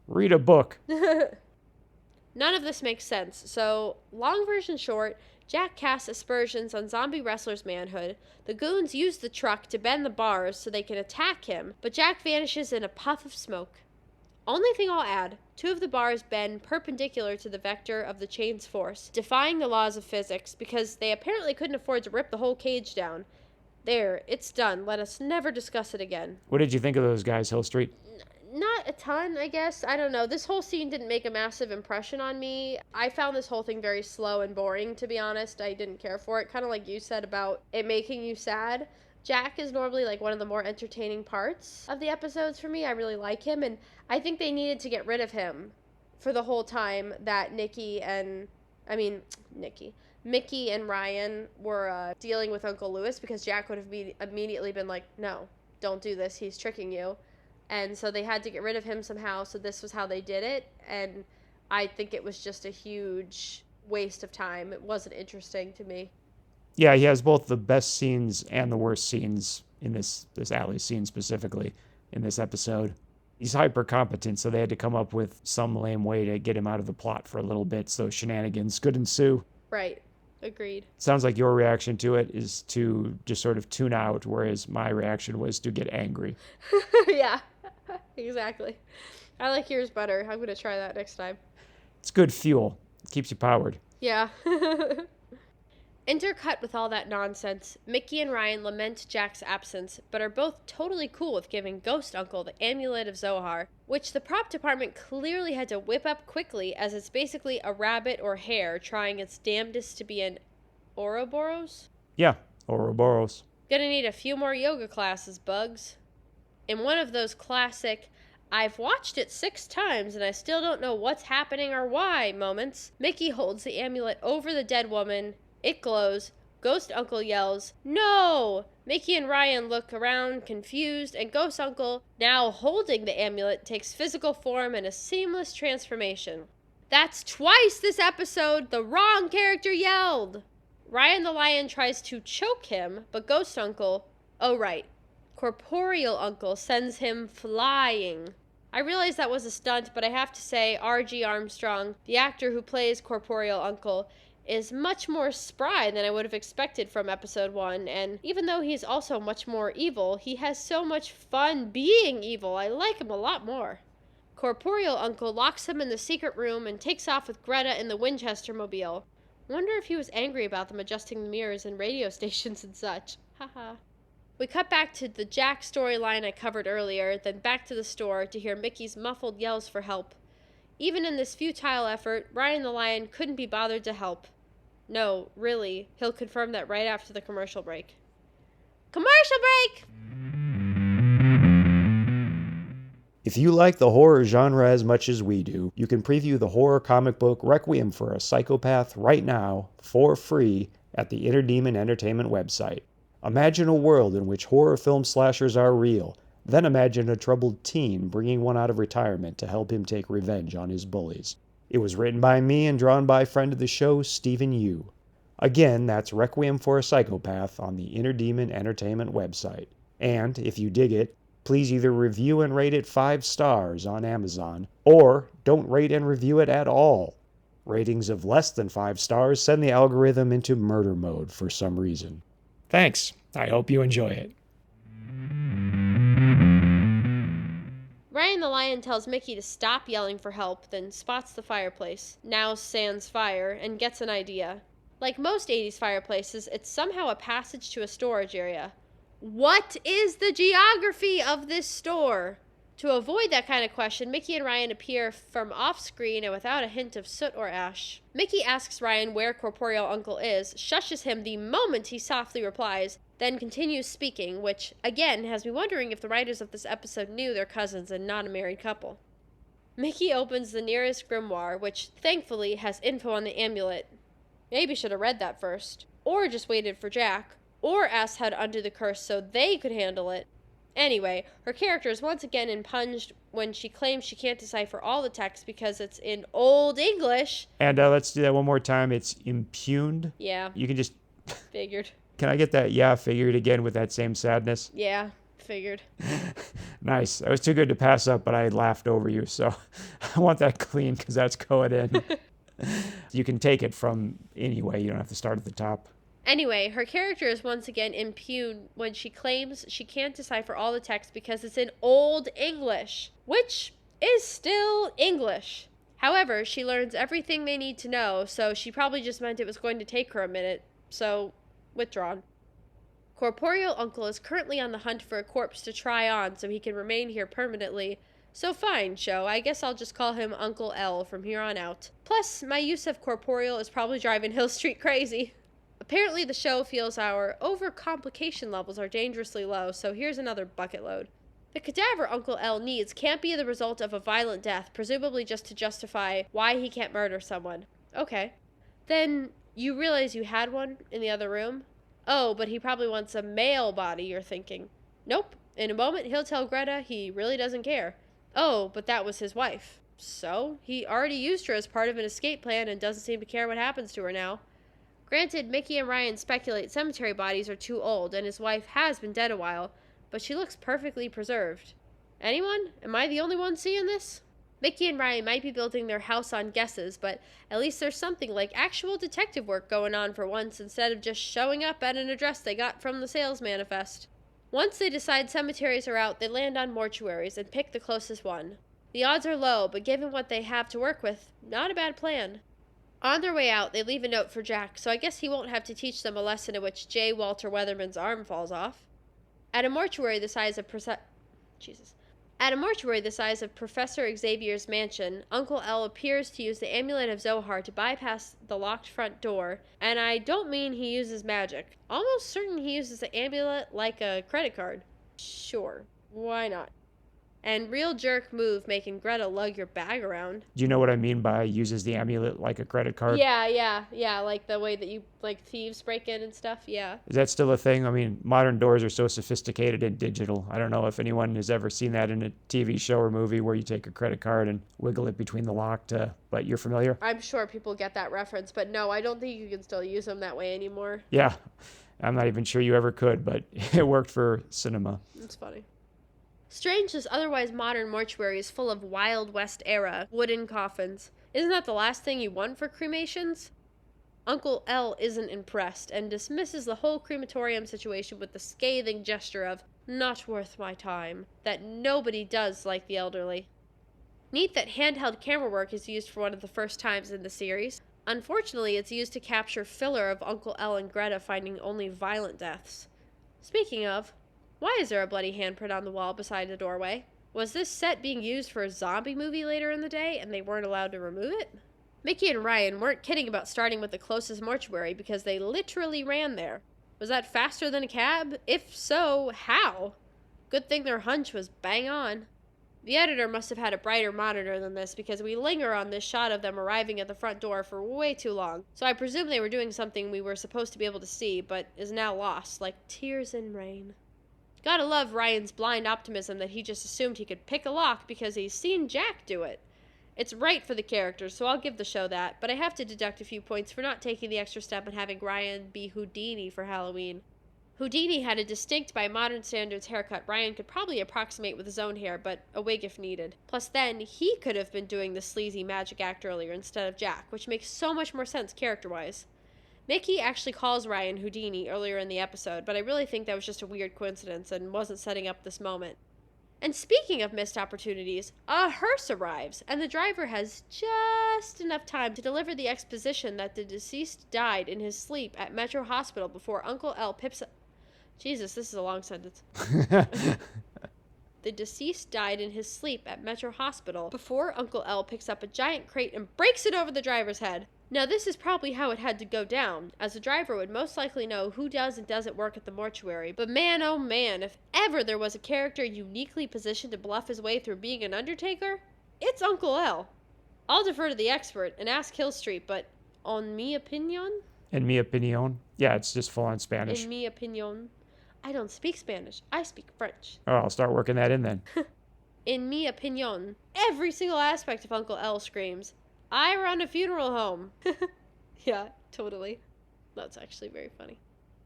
[SPEAKER 1] Read a book.
[SPEAKER 2] None of this makes sense. So, long version short, Jack casts aspersions on zombie wrestler's manhood. The goons use the truck to bend the bars so they can attack him, but Jack vanishes in a puff of smoke. Only thing I'll add, 2 of the bars bend perpendicular to the vector of the chain's force, defying the laws of physics because they apparently couldn't afford to rip the whole cage down. There, it's done. Let us never discuss it again.
[SPEAKER 1] What did you think of those guys, Hill Street?
[SPEAKER 2] Not a ton, I guess. I don't know. This whole scene didn't make a massive impression on me. I found this whole thing very slow and boring, to be honest. I didn't care for it. Kind of like you said about it making you sad. Jack is normally like one of the more entertaining parts of the episodes for me. I really like him, and I think they needed to get rid of him for the whole time that Mickey and Ryan were dealing with Uncle Lewis, because Jack would have immediately been like, no, don't do this, he's tricking you. And so they had to get rid of him somehow, so this was how they did it, and I think it was just a huge waste of time. It wasn't interesting to me.
[SPEAKER 1] Yeah, he has both the best scenes and the worst scenes in this alley scene specifically in this episode. He's hyper competent, so they had to come up with some lame way to get him out of the plot for a little bit, so shenanigans could ensue.
[SPEAKER 2] Right. Agreed.
[SPEAKER 1] Sounds like your reaction to it is to just sort of tune out, whereas my reaction was to get angry.
[SPEAKER 2] Yeah, exactly. I like yours better. I'm going to try that next time.
[SPEAKER 1] It's good fuel. It keeps you powered.
[SPEAKER 2] Yeah. Intercut with all that nonsense, Mickey and Ryan lament Jack's absence, but are both totally cool with giving Ghost Uncle the Amulet of Zohar, which the prop department clearly had to whip up quickly, as it's basically a rabbit or hare trying its damnedest to be an Ouroboros?
[SPEAKER 1] Yeah, Ouroboros.
[SPEAKER 2] Gonna need a few more yoga classes, Bugs. In one of those classic, I've watched it 6 times and I still don't know what's happening or why moments, Mickey holds the amulet over the dead woman. It glows. Ghost Uncle yells, "No!" Mickey and Ryan look around, confused, and Ghost Uncle, now holding the amulet, takes physical form in a seamless transformation. That's twice this episode the wrong character yelled! Ryan the Lion tries to choke him, but Ghost Uncle, oh right, Corporeal Uncle sends him flying. I realize that was a stunt, but I have to say R.G. Armstrong, the actor who plays Corporeal Uncle, is much more spry than I would have expected from episode 1, and even though he's also much more evil, he has so much fun being evil. I like him a lot more. Corporeal Uncle locks him in the secret room and takes off with Greta in the Winchester mobile. Wonder if he was angry about them adjusting the mirrors and radio stations and such. Haha. We cut back to the Jack storyline I covered earlier, then back to the store to hear Mickey's muffled yells for help. Even in this futile effort, Ryan the Lion couldn't be bothered to help. No, really, he'll confirm that right after the commercial break. Commercial break!
[SPEAKER 1] If you like the horror genre as much as we do, you can preview the horror comic book Requiem for a Psychopath right now, for free, at the Inner Demon Entertainment website. Imagine a world in which horror film slashers are real. Then imagine a troubled teen bringing one out of retirement to help him take revenge on his bullies. It was written by me and drawn by friend of the show, Stephen Yu. Again, that's Requiem for a Psychopath on the Inner Demon Entertainment website. And, if you dig it, please either review and rate it 5 stars on Amazon, or don't rate and review it at all. Ratings of less than 5 stars send the algorithm into murder mode for some reason. Thanks. I hope you enjoy it.
[SPEAKER 2] Ryan the Lion tells Mickey to stop yelling for help, then spots the fireplace, now sans fire, and gets an idea. Like most 80s fireplaces, it's somehow a passage to a storage area. What is the geography of this store? To avoid that kind of question, Mickey and Ryan appear from off-screen and without a hint of soot or ash. Mickey asks Ryan where Corporeal Uncle is, shushes him the moment he softly replies, then continues speaking, which, again, has me wondering if the writers of this episode knew they're cousins and not a married couple. Mickey opens the nearest grimoire, which, thankfully, has info on the amulet. Maybe should have read that first. Or just waited for Jack. Or asked how to undo the curse so they could handle it. Anyway, her character is once again impunged when she claims she can't decipher all the text because it's in Old English.
[SPEAKER 1] And let's do that one more time. It's impugned.
[SPEAKER 2] Yeah.
[SPEAKER 1] You can just...
[SPEAKER 2] Figured.
[SPEAKER 1] Can I get that? Yeah, figured again with that same sadness?
[SPEAKER 2] Yeah, figured.
[SPEAKER 1] Nice. That was too good to pass up, but I laughed over you, so I want that clean because that's going in. You can take it from anyway. You don't have to start at the top.
[SPEAKER 2] Anyway, her character is once again impugned when she claims she can't decipher all the text because it's in Old English, which is still English. However, she learns everything they need to know, so she probably just meant it was going to take her a minute, so withdrawn. Corporeal Uncle is currently on the hunt for a corpse to try on so he can remain here permanently, so fine, show, I guess I'll just call him Uncle L from here on out. Plus, my use of corporeal is probably driving Hill Street crazy. Apparently the show feels our overcomplication levels are dangerously low, so here's another bucket load. The cadaver Uncle L needs can't be the result of a violent death, presumably just to justify why he can't murder someone. Okay. Then you realize you had one in the other room? Oh, but he probably wants a male body, you're thinking. Nope. In a moment he'll tell Greta he really doesn't care. Oh, but that was his wife. So, he already used her as part of an escape plan and doesn't seem to care what happens to her now. Granted, Mickey and Ryan speculate cemetery bodies are too old, and his wife has been dead a while, but she looks perfectly preserved. Anyone? Am I the only one seeing this? Mickey and Ryan might be building their house on guesses, but at least there's something like actual detective work going on for once instead of just showing up at an address they got from the sales manifest. Once they decide cemeteries are out, they land on mortuaries and pick the closest one. The odds are low, but given what they have to work with, not a bad plan. On their way out, they leave a note for Jack, so I guess he won't have to teach them a lesson in which J. Walter Weatherman's arm falls off. At a mortuary the size of Professor Xavier's mansion, Uncle L appears to use the amulet of Zohar to bypass the locked front door, and I don't mean he uses magic. Almost certain he uses the amulet like a credit card. Sure, why not? And real jerk move making Greta lug your bag around.
[SPEAKER 1] Do you know what I mean by uses the amulet like a credit card?
[SPEAKER 2] Yeah, like the way that you, like, thieves break in and stuff, yeah.
[SPEAKER 1] Is that still a thing? I mean, modern doors are so sophisticated and digital. I don't know if anyone has ever seen that in a TV show or movie where you take a credit card and wiggle it between the lock but you're familiar?
[SPEAKER 2] I'm sure people get that reference, but no, I don't think you can still use them that way anymore.
[SPEAKER 1] Yeah, I'm not even sure you ever could, but it worked for cinema.
[SPEAKER 2] It's funny. Strange, this otherwise modern mortuary is full of Wild West era wooden coffins. Isn't that the last thing you want for cremations? Uncle L isn't impressed and dismisses the whole crematorium situation with the scathing gesture of, not worth my time, that nobody does like the elderly. Neat that handheld camera work is used for one of the first times in the series. Unfortunately, it's used to capture filler of Uncle L and Greta finding only violent deaths. Speaking of, why is there a bloody handprint on the wall beside the doorway? Was this set being used for a zombie movie later in the day and they weren't allowed to remove it? Mickey and Ryan weren't kidding about starting with the closest mortuary because they literally ran there. Was that faster than a cab? If so, how? Good thing their hunch was bang on. The editor must have had a brighter monitor than this because we linger on this shot of them arriving at the front door for way too long. So I presume they were doing something we were supposed to be able to see, but is now lost, like tears in rain. Gotta love Ryan's blind optimism that he just assumed he could pick a lock because he's seen Jack do it. It's right for the characters, so I'll give the show that, but I have to deduct a few points for not taking the extra step and having Ryan be Houdini for Halloween. Houdini had a distinct, by modern standards, haircut Ryan could probably approximate with his own hair, but a wig if needed. Plus then, he could have been doing the sleazy magic act earlier instead of Jack, which makes so much more sense character-wise. Mickey actually calls Ryan Houdini earlier in the episode, but I really think that was just a weird coincidence and wasn't setting up this moment. And speaking of missed opportunities, a hearse arrives, and the driver has just enough time to deliver the exposition that the deceased died in his sleep at Metro Hospital before Uncle L pips up. Jesus, this is a long sentence. The deceased died in his sleep at Metro Hospital before Uncle L picks up a giant crate and breaks it over the driver's head. Now, this is probably how it had to go down, as the driver would most likely know who does and doesn't work at the mortuary. But man, oh man, if ever there was a character uniquely positioned to bluff his way through being an undertaker, it's Uncle L. I'll defer to the expert and ask Hill Street, but en mi opinion?
[SPEAKER 1] En mi opinion? Yeah, it's just full on Spanish.
[SPEAKER 2] En mi opinion. I don't speak Spanish. I speak French.
[SPEAKER 1] Oh, I'll start working that in then.
[SPEAKER 2] In mi opinion, every single aspect of Uncle L screams, I run a funeral home. Yeah, totally. That's actually very funny.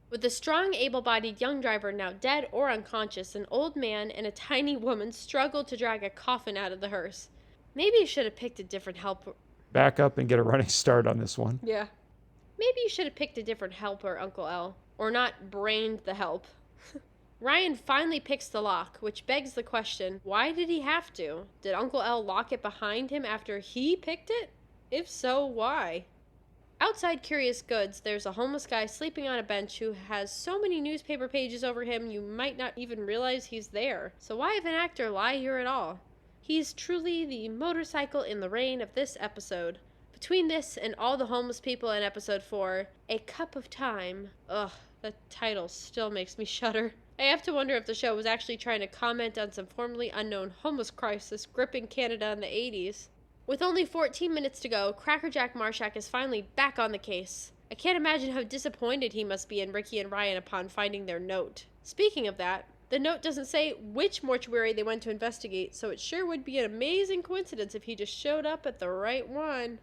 [SPEAKER 2] With the strong, able-bodied young driver now dead or unconscious, an old man and a tiny woman struggle to drag a coffin out of the hearse. Maybe you should have picked a different helper.
[SPEAKER 1] Back up and get a running start on this one.
[SPEAKER 2] Yeah. Maybe you should have picked a different helper, Uncle L. Or not brained the help. Ryan finally picks the lock, which begs the question, why did he have to? Did Uncle L lock it behind him after he picked it? If so, why? Outside Curious Goods, there's a homeless guy sleeping on a bench who has so many newspaper pages over him you might not even realize he's there. So why have an actor lie here at all? He's truly the motorcycle in the rain of this episode. Between this and all the homeless people in episode 4, A Cup of Time. Ugh, the title still makes me shudder. I have to wonder if the show was actually trying to comment on some formerly unknown homeless crisis gripping Canada in the 80s. With only 14 minutes to go, Crackerjack Marshak is finally back on the case. I can't imagine how disappointed he must be in Ricky and Ryan upon finding their note. Speaking of that, the note doesn't say which mortuary they went to investigate, so it sure would be an amazing coincidence if he just showed up at the right one.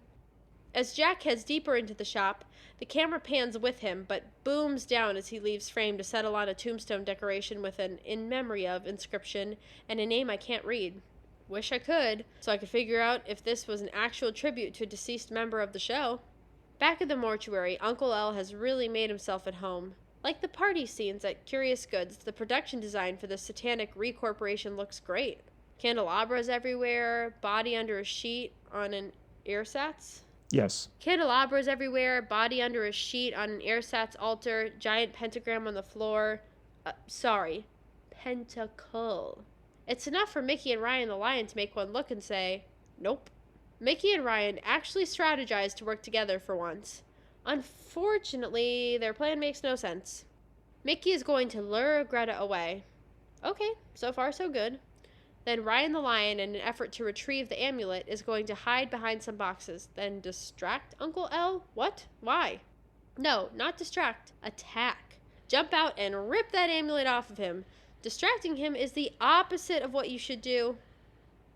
[SPEAKER 2] As Jack heads deeper into the shop, the camera pans with him, but booms down as he leaves frame to settle on a tombstone decoration with an "in memory of" inscription and a name I can't read. Wish I could, so I could figure out if this was an actual tribute to a deceased member of the show. Back at the mortuary, Uncle L has really made himself at home. Like the party scenes at Curious Goods, the production design for the satanic recorporation looks great. Candelabras everywhere, body under a sheet on an ersatz.
[SPEAKER 1] Yes.
[SPEAKER 2] Candelabras everywhere, body under a sheet on an ersatz altar, giant pentagram on the floor. Pentacle. It's enough for Mickey and Ryan the Lion to make one look and say, nope. Mickey and Ryan actually strategized to work together for once. Unfortunately, their plan makes no sense. Mickey is going to lure Greta away. Okay, so far so good. Then Ryan the Lion, in an effort to retrieve the amulet, is going to hide behind some boxes. Then distract Uncle L? What? Why? No, not distract. Attack. Jump out and rip that amulet off of him. Distracting him is the opposite of what you should do.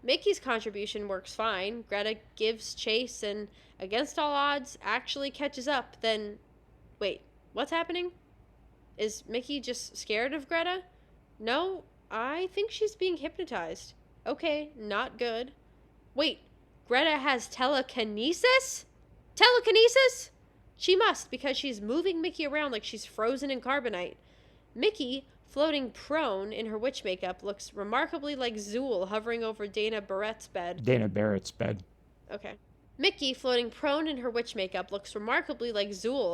[SPEAKER 2] Mickey's contribution works fine. Greta gives chase and, against all odds, actually catches up. Then, wait, what's happening? Is Mickey just scared of Greta? No, I think she's being hypnotized. Okay, not good. Wait, Greta has telekinesis? Telekinesis? She must, because she's moving Mickey around like she's frozen in carbonite. Mickey, floating prone in her witch makeup, looks remarkably like Zool hovering over Dana Barrett's bed.
[SPEAKER 1] Dana Barrett's bed.
[SPEAKER 2] Okay. Mickey, floating prone in her witch makeup, looks remarkably like Zool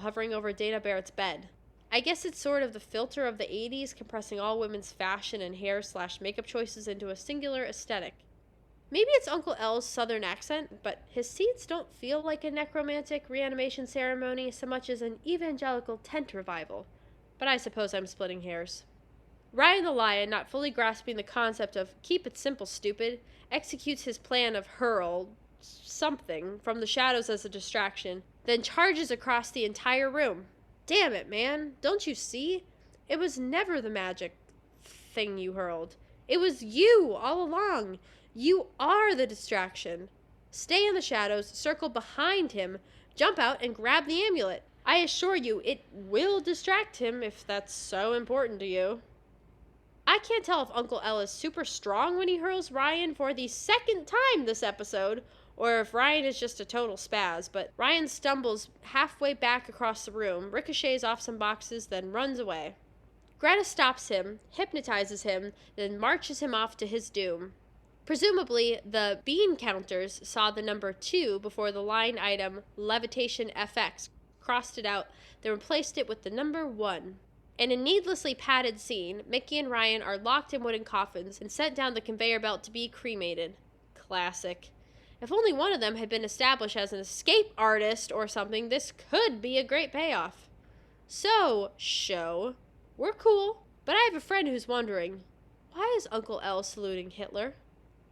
[SPEAKER 2] hovering over Dana Barrett's bed. I guess it's sort of the filter of the 80s, compressing all women's fashion and hair/makeup choices into a singular aesthetic. Maybe it's Uncle L's southern accent, but his scenes don't feel like a necromantic reanimation ceremony so much as an evangelical tent revival. But I suppose I'm splitting hairs. Ryan the Lion, not fully grasping the concept of keep it simple, stupid, executes his plan of hurl something from the shadows as a distraction, then charges across the entire room. Damn it, man. Don't you see? It was never the magic thing you hurled. It was you all along. You are the distraction. Stay in the shadows, circle behind him, jump out and grab the amulet. I assure you, it will distract him if that's so important to you. I can't tell if Uncle L is super strong when he hurls Ryan for the second time this episode, or if Ryan is just a total spaz, but Ryan stumbles halfway back across the room, ricochets off some boxes, then runs away. Greta stops him, hypnotizes him, then marches him off to his doom. Presumably, the bean counters saw the number 2 before the line item Levitation FX, crossed it out, then replaced it with the number 1. In a needlessly padded scene, Mickey and Ryan are locked in wooden coffins and sent down the conveyor belt to be cremated. Classic. If only one of them had been established as an escape artist or something, this could be a great payoff. So, show, we're cool, but I have a friend who's wondering, why is Uncle L saluting Hitler?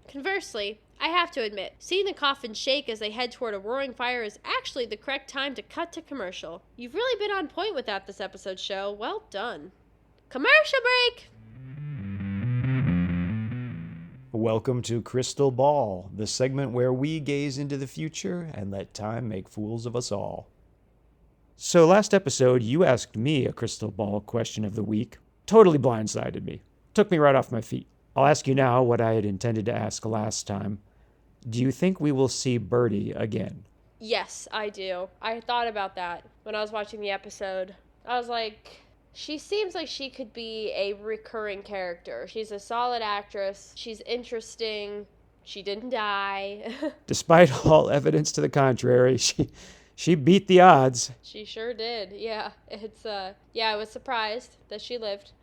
[SPEAKER 2] Conversely, I have to admit, seeing the coffin shake as they head toward a roaring fire is actually the correct time to cut to commercial. You've really been on point with that this episode, show. Well done. Commercial break!
[SPEAKER 1] Welcome to Crystal Ball, the segment where we gaze into the future and let time make fools of us all. So last episode, you asked me a crystal ball question of the week. Totally blindsided me. Took me right off my feet. I'll ask you now what I had intended to ask last time. Do you think we will see Birdie again?
[SPEAKER 2] Yes, I do. I thought about that when I was watching the episode. I was like, she seems like she could be a recurring character. She's a solid actress. She's interesting. She didn't die.
[SPEAKER 1] Despite all evidence to the contrary, she beat the odds.
[SPEAKER 2] She sure did. Yeah. I was surprised that she lived.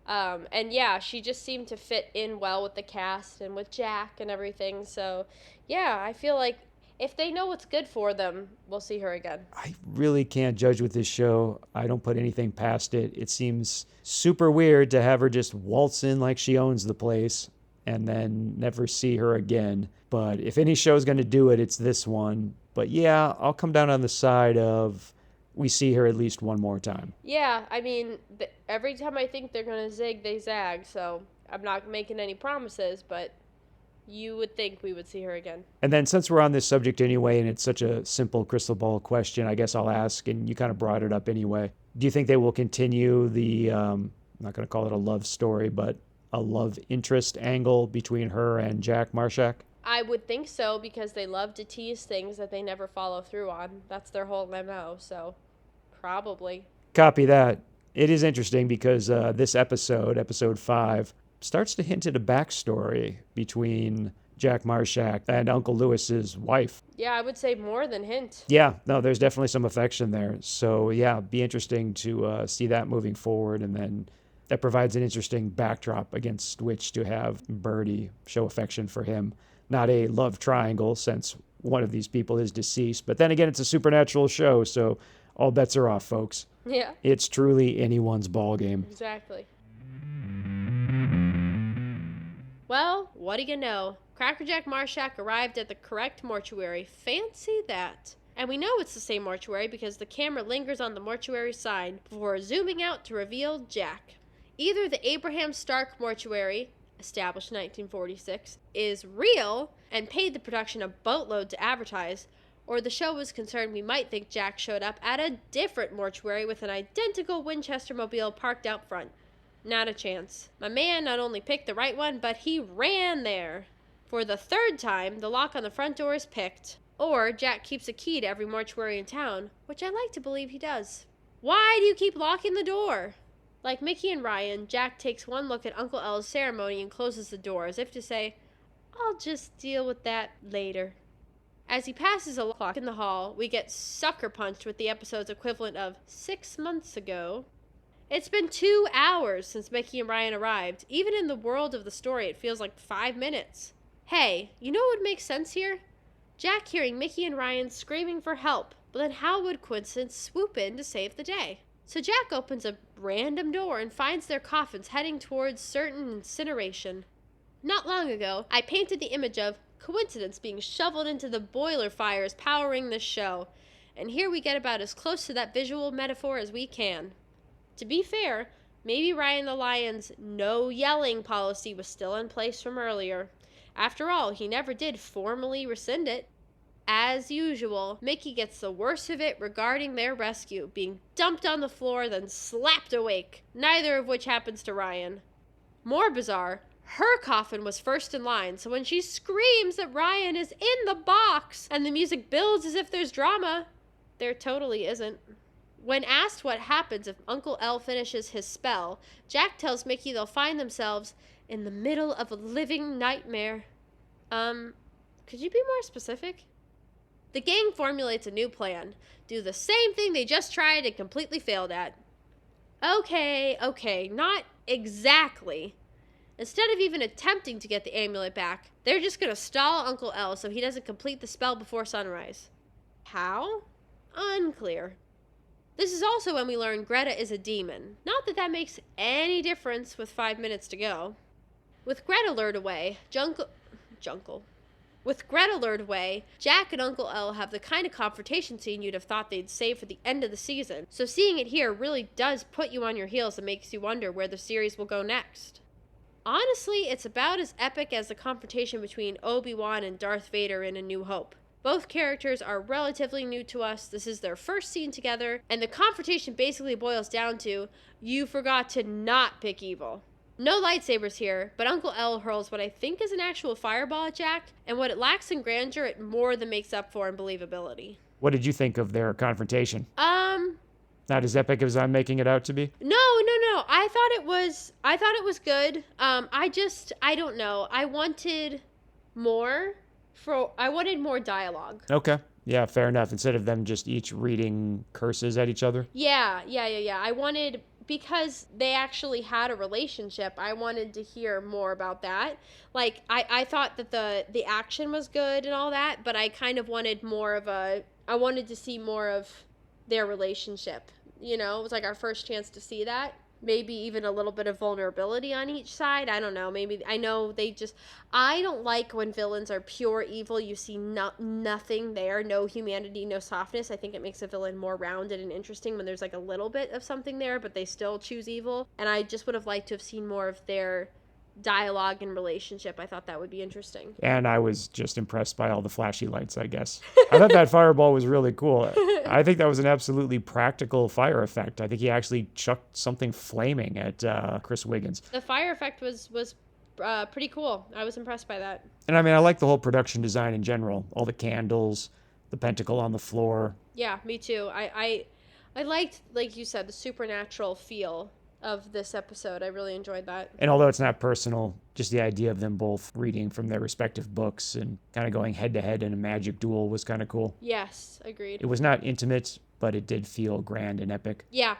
[SPEAKER 2] And yeah, she just seemed to fit in well with the cast and with Jack and everything. So yeah, I feel like if they know what's good for them, we'll see her again.
[SPEAKER 1] I really can't judge with this show. I don't put anything past it. It seems super weird to have her just waltz in like she owns the place and then never see her again. But if any show's going to do it, it's this one. But yeah, I'll come down on the side of we see her at least one more time.
[SPEAKER 2] Yeah, I mean, every time I think they're going to zig, they zag. So I'm not making any promises, but you would think we would see her again.
[SPEAKER 1] And then since we're on this subject anyway, and it's such a simple crystal ball question, I guess I'll ask, and you kind of brought it up anyway. Do you think they will continue the, I'm not going to call it a love story, but a love interest angle between her and Jack Marshak?
[SPEAKER 2] I would think so, because they love to tease things that they never follow through on. That's their whole MO, so probably.
[SPEAKER 1] Copy that. It is interesting because this episode 5, starts to hint at a backstory between Jack Marshak and Uncle Lewis's wife.
[SPEAKER 2] Yeah, I would say more than hint.
[SPEAKER 1] Yeah, no, there's definitely some affection there. So yeah, be interesting to see that moving forward, and then that provides an interesting backdrop against which to have Birdie show affection for him. Not a love triangle, since one of these people is deceased. But then again, it's a supernatural show, so all bets are off, folks.
[SPEAKER 2] Yeah.
[SPEAKER 1] It's truly anyone's ball game.
[SPEAKER 2] Exactly. Well, what do you know? Crackerjack Marshak arrived at the correct mortuary. Fancy that. And we know it's the same mortuary because the camera lingers on the mortuary sign before zooming out to reveal Jack. Either the Abraham Stark mortuary, established in 1946, is real and paid the production a boatload to advertise, or the show was concerned we might think Jack showed up at a different mortuary with an identical Winchester mobile parked out front. Not a chance. My man not only picked the right one, but he ran there. For the third time, the lock on the front door is picked. Or Jack keeps a key to every mortuary in town, which I like to believe he does. Why do you keep locking the door? Like Mickey and Ryan, Jack takes one look at Uncle L's ceremony and closes the door, as if to say, I'll just deal with that later. As he passes a clock in the hall, we get sucker punched with the episode's equivalent of 6 months ago. It's been 2 hours since Mickey and Ryan arrived. Even in the world of the story, it feels like 5 minutes. Hey, you know what would make sense here? Jack hearing Mickey and Ryan screaming for help, but then how would coincidence swoop in to save the day? So Jack opens a random door and finds their coffins heading towards certain incineration. Not long ago, I painted the image of coincidence being shoveled into the boiler fires powering this show, and here we get about as close to that visual metaphor as we can. To be fair, maybe Ryan the Lion's no yelling policy was still in place from earlier. After all, he never did formally rescind it. As usual, Mickey gets the worst of it regarding their rescue, being dumped on the floor then slapped awake, neither of which happens to Ryan. More bizarre, her coffin was first in line, so when she screams that Ryan is in the box and the music builds as if there's drama, there totally isn't. When asked what happens if Uncle L finishes his spell, Jack tells Mickey they'll find themselves in the middle of a living nightmare. Could you be more specific? The gang formulates a new plan. Do the same thing they just tried and completely failed at. Okay, not exactly. Instead of even attempting to get the amulet back, they're just gonna stall Uncle L so he doesn't complete the spell before sunrise. How? Unclear. This is also when we learn Greta is a demon. Not that that makes any difference with 5 minutes to go. With Greta lured away, With Greta lured away, Jack and Uncle L have the kind of confrontation scene you'd have thought they'd save for the end of the season, so seeing it here really does put you on your heels and makes you wonder where the series will go next. Honestly, it's about as epic as the confrontation between Obi-Wan and Darth Vader in A New Hope. Both characters are relatively new to us, this is their first scene together, and the confrontation basically boils down to, you forgot to not pick evil. No lightsabers here, but Uncle L hurls what I think is an actual fireball at Jack, and what it lacks in grandeur, it more than makes up for in believability.
[SPEAKER 1] What did you think of their confrontation? Not as epic as I'm making it out to be?
[SPEAKER 2] No. I thought it was good. I don't know. I wanted more dialogue.
[SPEAKER 1] Okay. Yeah, fair enough. Instead of them just each reading curses at each other?
[SPEAKER 2] Yeah. I wanted, because they actually had a relationship, I wanted to hear more about that. Like, I thought that the action was good and all that, but I kind of wanted I wanted to see more of their relationship. You know, it was like our first chance to see that. Maybe even a little bit of vulnerability on each side. I don't know. Maybe, I know I don't like when villains are pure evil. You see nothing there, no humanity, no softness. I think it makes a villain more rounded and interesting when there's like a little bit of something there, but they still choose evil. And I just would have liked to have seen more of their dialogue and relationship. I thought that would be interesting.
[SPEAKER 1] And I was just impressed by all the flashy lights, I guess. I thought that fireball was really cool. I think that was an absolutely practical fire effect. I think he actually chucked something flaming at Chris Wiggins.
[SPEAKER 2] The fire effect was pretty cool. I was impressed by that.
[SPEAKER 1] And I mean, I like the whole production design in general. All the candles, the pentacle on the floor.
[SPEAKER 2] Yeah, me too. I liked, like you said, the supernatural feel of this episode. I really enjoyed that.
[SPEAKER 1] And although it's not personal, just the idea of them both reading from their respective books and kind of going head to head in a magic duel was kind of cool.
[SPEAKER 2] Yes, agreed.
[SPEAKER 1] It was not intimate, but it did feel grand and epic.
[SPEAKER 2] Yeah.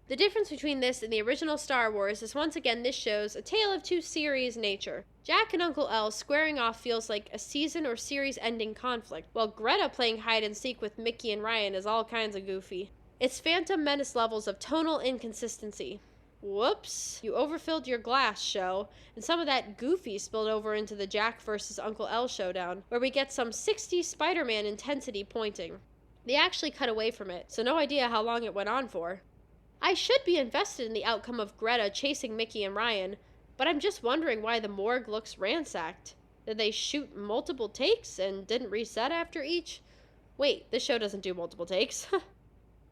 [SPEAKER 2] The difference between this and the original Star Wars is once again this shows a tale of two series nature. Jack and Uncle L squaring off feels like a season or series ending conflict, while Greta playing hide and seek with Mickey and Ryan is all kinds of goofy. It's Phantom Menace levels of tonal inconsistency. Whoops, you overfilled your glass, show, and some of that goofy spilled over into the Jack versus Uncle L showdown, where we get some 60s Spider-Man intensity pointing. They actually cut away from it, so no idea how long it went on for. I should be invested in the outcome of Greta chasing Mickey and Ryan, but I'm just wondering why the morgue looks ransacked. Did they shoot multiple takes and didn't reset after each? Wait, this show doesn't do multiple takes.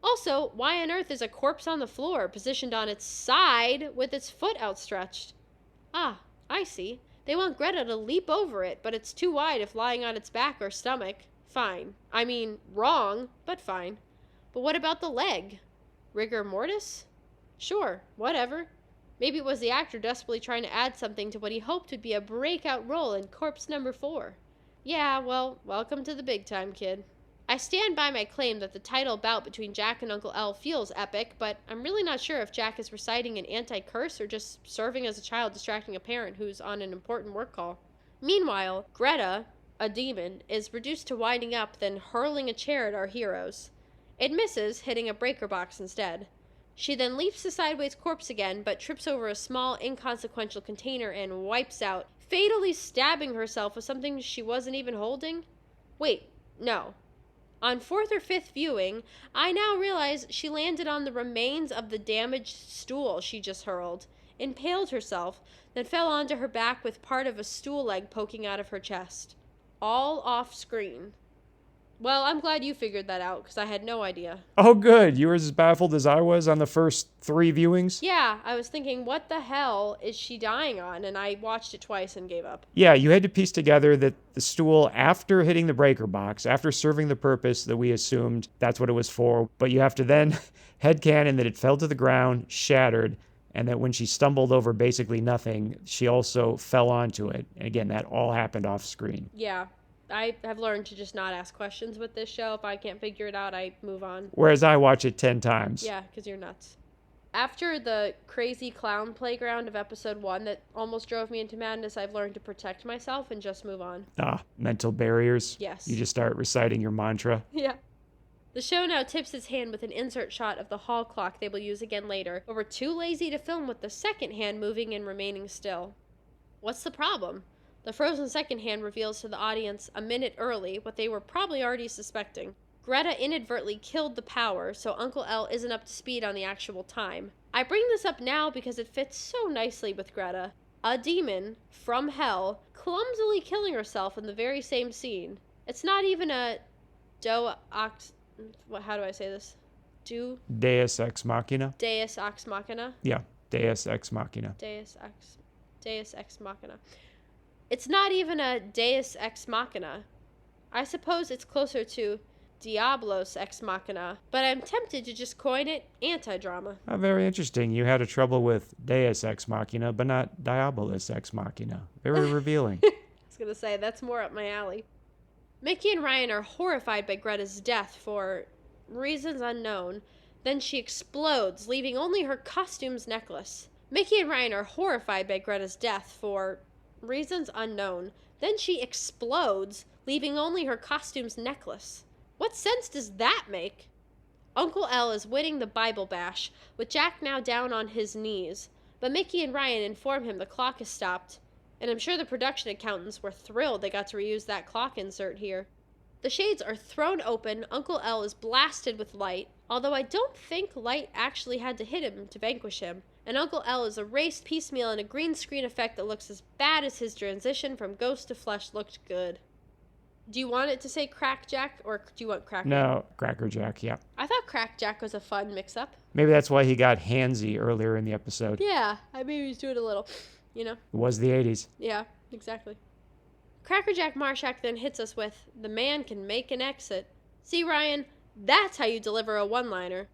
[SPEAKER 2] Also, why on earth is a corpse on the floor, positioned on its side with its foot outstretched? Ah, I see. They want Greta to leap over it, but it's too wide if lying on its back or stomach. Fine. I mean, wrong, but fine. But what about the leg? Rigor mortis? Sure, whatever. Maybe it was the actor desperately trying to add something to what he hoped would be a breakout role in Corpse Number 4. Yeah, well, welcome to the big time, kid. I stand by my claim that the title bout between Jack and Uncle L feels epic, but I'm really not sure if Jack is reciting an anti-curse or just serving as a child distracting a parent who's on an important work call. Meanwhile, Greta, a demon, is reduced to winding up, then hurling a chair at our heroes. It misses, hitting a breaker box instead. She then leaps the sideways corpse again, but trips over a small, inconsequential container and wipes out, fatally stabbing herself with something she wasn't even holding? Wait, no. On 4th or 5th viewing, I now realize she landed on the remains of the damaged stool she just hurled, impaled herself, then fell onto her back with part of a stool leg poking out of her chest. All off screen. Well, I'm glad you figured that out, because I had no idea.
[SPEAKER 1] Oh, good. You were as baffled as I was on the first 3 viewings?
[SPEAKER 2] Yeah, I was thinking, what the hell is she dying on? And I watched it twice and gave up.
[SPEAKER 1] Yeah, you had to piece together that the stool, after hitting the breaker box, after serving the purpose that we assumed that's what it was for, but you have to then headcanon that it fell to the ground, shattered, and that when she stumbled over basically nothing, she also fell onto it. And again, that all happened off screen.
[SPEAKER 2] Yeah, I have learned to just not ask questions with this show. If I can't figure it out, I move on.
[SPEAKER 1] Whereas I watch it 10 times.
[SPEAKER 2] Yeah, because you're nuts. After the crazy clown playground of episode 1 that almost drove me into madness, I've learned to protect myself and just move on.
[SPEAKER 1] Mental barriers.
[SPEAKER 2] Yes.
[SPEAKER 1] You just start reciting your mantra.
[SPEAKER 2] Yeah. The show now tips its hand with an insert shot of the hall clock they will use again later, but were too lazy to film with the second hand moving and remaining still. What's the problem? The frozen second hand reveals to the audience a minute early what they were probably already suspecting. Greta inadvertently killed the power, so Uncle L isn't up to speed on the actual time. I bring this up now because it fits so nicely with Greta. A demon, from hell, clumsily killing herself in the very same scene. It's not even a how do I say this?
[SPEAKER 1] Deus Ex Machina?
[SPEAKER 2] Deus Ex Machina?
[SPEAKER 1] Yeah, Deus Ex Machina.
[SPEAKER 2] Deus Ex Machina. It's not even a Deus Ex Machina. I suppose it's closer to Diablos Ex Machina, but I'm tempted to just coin it anti-drama.
[SPEAKER 1] Very interesting. You had a trouble with Deus Ex Machina, but not Diabolus Ex Machina. Very revealing.
[SPEAKER 2] I was going to say, that's more up my alley. Mickey and Ryan are horrified by Greta's death for reasons unknown. Then she explodes, leaving only her costume's necklace. Mickey and Ryan are horrified by Greta's death for reasons unknown. Then she explodes, leaving only her costume's necklace. What sense does that make? Uncle L is winning the Bible bash, with Jack now down on his knees. But Mickey and Ryan inform him the clock has stopped. And I'm sure the production accountants were thrilled they got to reuse that clock insert here. The shades are thrown open, Uncle L is blasted with light, although I don't think light actually had to hit him to vanquish him, and Uncle L is erased piecemeal in a green screen effect that looks as bad as his transition from ghost to flesh looked good. Do you want it to say Crack Jack, or do you want Cracker?
[SPEAKER 1] No, Cracker Jack, yeah.
[SPEAKER 2] I thought Crack Jack was a fun mix-up.
[SPEAKER 1] Maybe that's why he got handsy earlier in the episode.
[SPEAKER 2] Yeah, I maybe he's doing a little, you know.
[SPEAKER 1] It was the 80s.
[SPEAKER 2] Yeah, exactly. Crackerjack Marshak then hits us with, "The man can make an exit." See, Ryan, that's how you deliver a one-liner.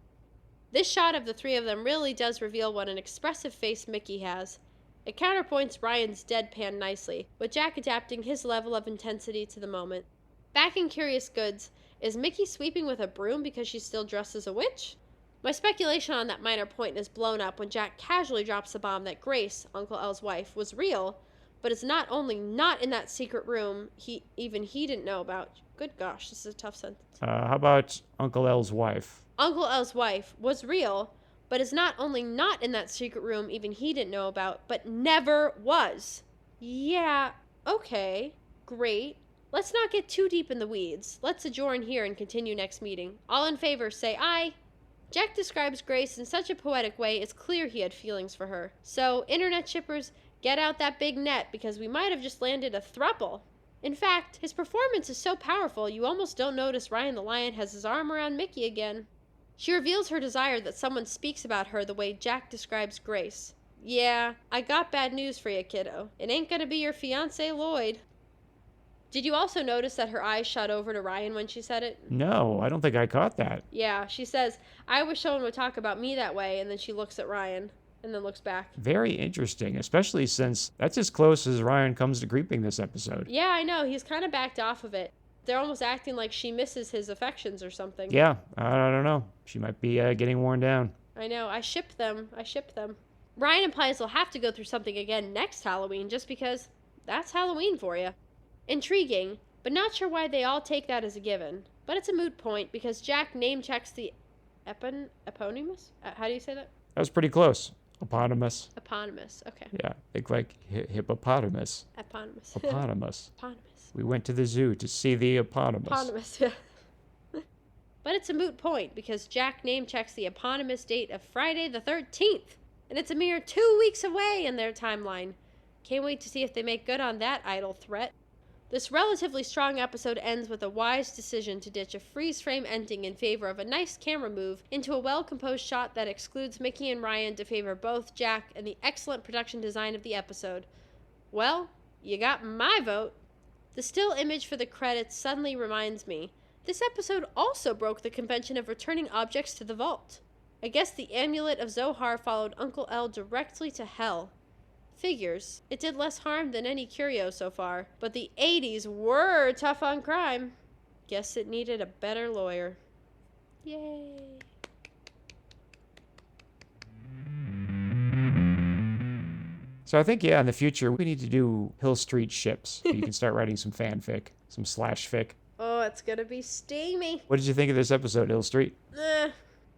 [SPEAKER 2] This shot of the three of them really does reveal what an expressive face Mickey has. It counterpoints Ryan's deadpan nicely, with Jack adapting his level of intensity to the moment. Back in Curious Goods, is Mickey sweeping with a broom because she's still dressed as a witch? My speculation on that minor point is blown up when Jack casually drops the bomb that Grace, Uncle L's wife, was real, but is not only not in that secret room he didn't know about. Good gosh, this is a tough sentence.
[SPEAKER 1] How about Uncle L's wife?
[SPEAKER 2] Uncle L's wife was real, but is not only not in that secret room even he didn't know about, but never was. Yeah, okay, great. Let's not get too deep in the weeds. Let's adjourn here and continue next meeting. All in favor, say aye. Jack describes Grace in such a poetic way, it's clear he had feelings for her. So, internet shippers, get out that big net, because we might have just landed a throuple. In fact, his performance is so powerful, you almost don't notice Ryan the Lion has his arm around Mickey again. She reveals her desire that someone speaks about her the way Jack describes Grace. Yeah, I got bad news for you, kiddo. It ain't gonna be your fiancé Lloyd. Did you also notice that her eyes shot over to Ryan when she said it?
[SPEAKER 1] No, I don't think I caught that.
[SPEAKER 2] Yeah, she says, "I wish someone would talk about me that way," and then she looks at Ryan, and then looks back.
[SPEAKER 1] Very interesting, especially since that's as close as Ryan comes to creeping this episode.
[SPEAKER 2] Yeah, I know, he's kind of backed off of it. They're almost acting like she misses his affections or something.
[SPEAKER 1] Yeah, I don't know. She might be getting worn down.
[SPEAKER 2] I know, I ship them. Ryan implies they'll have to go through something again next Halloween just because that's Halloween for you. Intriguing, but not sure why they all take that as a given. But it's a moot point because Jack name checks the eponymous? How do you say that?
[SPEAKER 1] That was pretty close. Eponymous.
[SPEAKER 2] Eponymous, okay.
[SPEAKER 1] Yeah, think like hippopotamus.
[SPEAKER 2] Eponymous.
[SPEAKER 1] Eponymous.
[SPEAKER 2] Eponymous.
[SPEAKER 1] We went to the zoo to see the eponymous.
[SPEAKER 2] Eponymous, yeah. But it's a moot point because Jack name checks the eponymous date of Friday the 13th. And it's a mere 2 weeks away in their timeline. Can't wait to see if they make good on that idle threat. This relatively strong episode ends with a wise decision to ditch a freeze-frame ending in favor of a nice camera move into a well-composed shot that excludes Mickey and Ryan to favor both Jack and the excellent production design of the episode. Well, you got my vote. The still image for the credits suddenly reminds me, this episode also broke the convention of returning objects to the vault. I guess the amulet of Zohar followed Uncle El directly to hell. Figures. It did less harm than any curio so far, but the 80s were tough on crime. Guess it needed a better lawyer. Yay.
[SPEAKER 1] So I think, in the future, we need to do Hill Street ships. You can start writing some fanfic, some /fic.
[SPEAKER 2] Oh, it's gonna be steamy.
[SPEAKER 1] What did you think of this episode, Hill Street?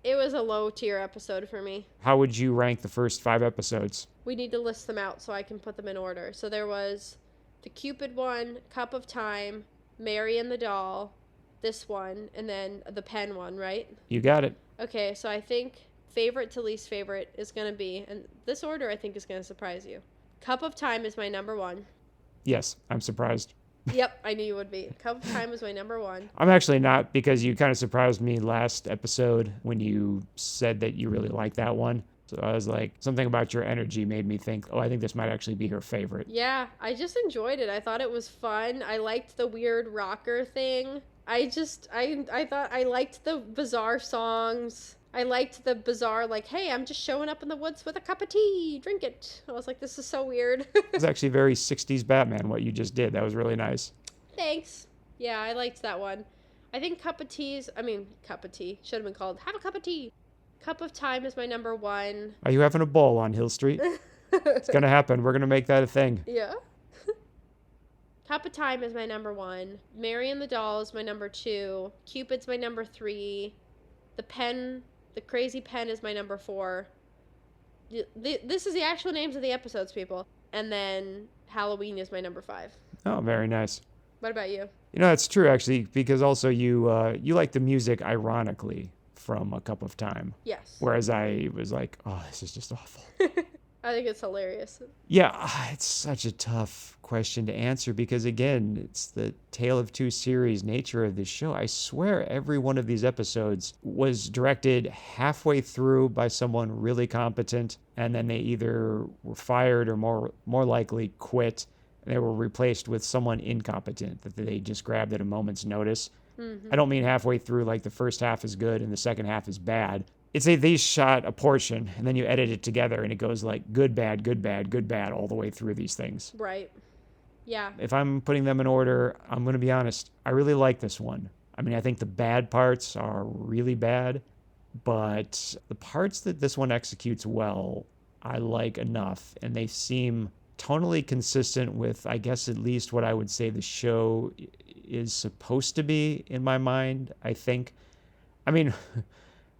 [SPEAKER 2] It was a low-tier episode for me.
[SPEAKER 1] How would you rank the first 5 episodes?
[SPEAKER 2] We need to list them out so I can put them in order. So there was the Cupid one, Cup of Time, Mary and the Doll, this one, and then the pen one, right?
[SPEAKER 1] You got it.
[SPEAKER 2] Okay, so I think favorite to least favorite is going to be, and this order I think is going to surprise you. Cup of Time is my number 1.
[SPEAKER 1] Yes, I'm surprised.
[SPEAKER 2] Yep, I knew you would be. Cup of Time was my number 1.
[SPEAKER 1] I'm actually not, because you kind of surprised me last episode when you said that you really liked that one. So I was like, something about your energy made me think, I think this might actually be her favorite.
[SPEAKER 2] Yeah, I just enjoyed it. I thought it was fun. I liked the weird rocker thing. I thought I liked the bizarre songs. I liked the bizarre, like, hey, I'm just showing up in the woods with a cup of tea, drink it. I was like, this is so weird.
[SPEAKER 1] It was actually very 60s Batman, what you just did. That was really nice.
[SPEAKER 2] Thanks. Yeah, I liked that one. I think cup of tea, should have been called have a cup of tea. Cup of Time is my number 1.
[SPEAKER 1] Are you having a ball on Hill Street? It's going to happen. We're going to make that a thing.
[SPEAKER 2] Yeah. Cup of Time is my number 1. Mary and the Doll is my number 2. Cupid's my number 3. The Crazy Pen is my number 4. This is the actual names of the episodes, people. And then Hellowe'en is my number 5.
[SPEAKER 1] Oh, very nice.
[SPEAKER 2] What about you?
[SPEAKER 1] It's true, actually, because also you like the music, ironically, from A Cup of Time.
[SPEAKER 2] Yes.
[SPEAKER 1] Whereas I was like, this is just awful.
[SPEAKER 2] I think it's hilarious.
[SPEAKER 1] Yeah, it's such a tough question to answer because, again, it's the Tale of Two Series nature of this show. I swear every one of these episodes was directed halfway through by someone really competent, and then they either were fired or more likely quit, and they were replaced with someone incompetent that they just grabbed at a moment's notice. Mm-hmm. I don't mean halfway through, like the first half is good and the second half is bad. It's they shot a portion and then you edit it together and it goes like good, bad, good, bad, good, bad all the way through these things.
[SPEAKER 2] Right. Yeah.
[SPEAKER 1] If I'm putting them in order, I'm going to be honest. I really like this one. I mean, I think the bad parts are really bad, but the parts that this one executes well, I like enough. And they seem tonally consistent with, I guess, at least what I would say the show is supposed to be in my mind, I think. I mean,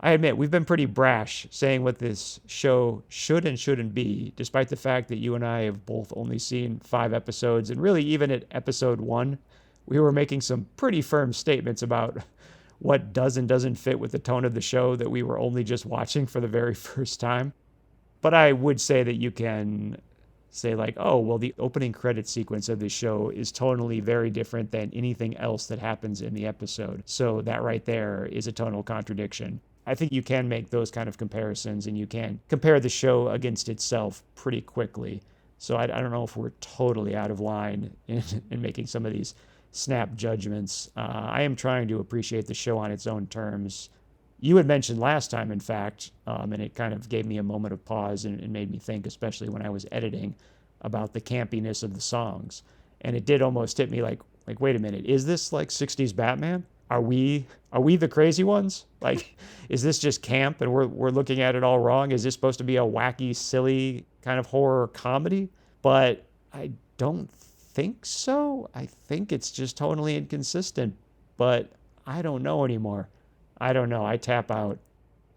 [SPEAKER 1] I admit, we've been pretty brash saying what this show should and shouldn't be, despite the fact that you and I have both only seen 5 episodes, and really even at episode 1, we were making some pretty firm statements about what does and doesn't fit with the tone of the show that we were only just watching for the very first time. But I would say that you can say like, the opening credit sequence of this show is totally very different than anything else that happens in the episode. So that right there is a tonal contradiction. I think you can make those kind of comparisons and you can compare the show against itself pretty quickly. So I don't know if we're totally out of line in making some of these snap judgments. I am trying to appreciate the show on its own terms. You had mentioned last time, in fact, and it kind of gave me a moment of pause and made me think, especially when I was editing, about the campiness of the songs. And it did almost hit me like wait a minute, is this like 60s Batman? Are we the crazy ones? Like, is this just camp and we're looking at it all wrong? Is this supposed to be a wacky, silly kind of horror comedy? But I don't think so. I think it's just totally inconsistent. But I don't know anymore. I don't know. I tap out.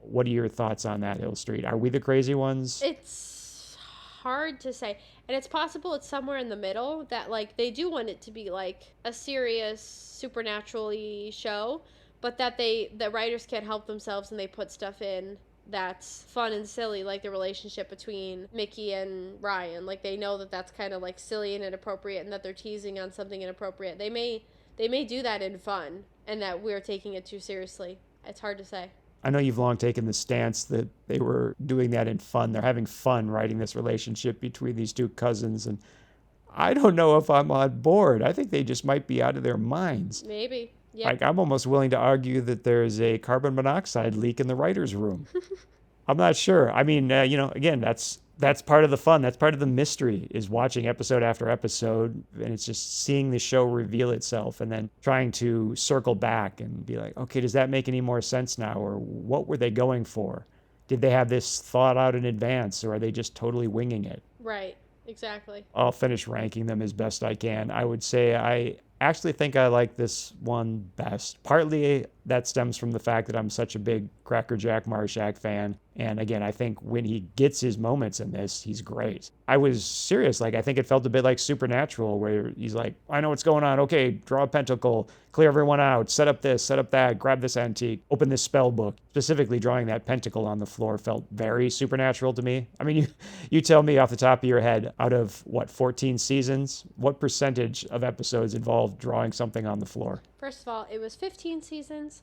[SPEAKER 1] What are your thoughts on that, Hill Street? Are we the crazy ones?
[SPEAKER 2] It's hard to say. And it's possible it's somewhere in the middle that, like, they do want it to be, like, a serious, supernatural-y show, but that the writers can't help themselves and they put stuff in that's fun and silly, like the relationship between Mickey and Ryan. Like they know that that's kind of like silly and inappropriate, and that they're teasing on something inappropriate. They may do that in fun, and that we're taking it too seriously. It's hard to say.
[SPEAKER 1] I know you've long taken the stance that they were doing that in fun. They're having fun writing this relationship between these two cousins, and I don't know if I'm on board. I think they just might be out of their minds.
[SPEAKER 2] Maybe. Yeah.
[SPEAKER 1] Like, I'm almost willing to argue that there's a carbon monoxide leak in the writer's room. I'm not sure. I mean, again, that's part of the fun. That's part of the mystery, is watching episode after episode, and it's just seeing the show reveal itself and then trying to circle back and be like, okay, does that make any more sense now? Or what were they going for? Did they have this thought out in advance, or are they just totally winging it?
[SPEAKER 2] Right. Exactly.
[SPEAKER 1] I'll finish ranking them as best I can. I would say I actually think I like this one best. Partly that stems from the fact that I'm such a big Cracker Jack Marshak fan. And again, I think when he gets his moments in this, he's great. I was serious. Like, I think it felt a bit like Supernatural, where he's like, I know what's going on. Okay, draw a pentacle, clear everyone out, set up this, set up that, grab this antique, open this spell book. Specifically, drawing that pentacle on the floor felt very Supernatural to me. I mean, you tell me off the top of your head, out of 14 seasons, what percentage of episodes involved drawing something on the floor?
[SPEAKER 2] First of all, it was 15 seasons,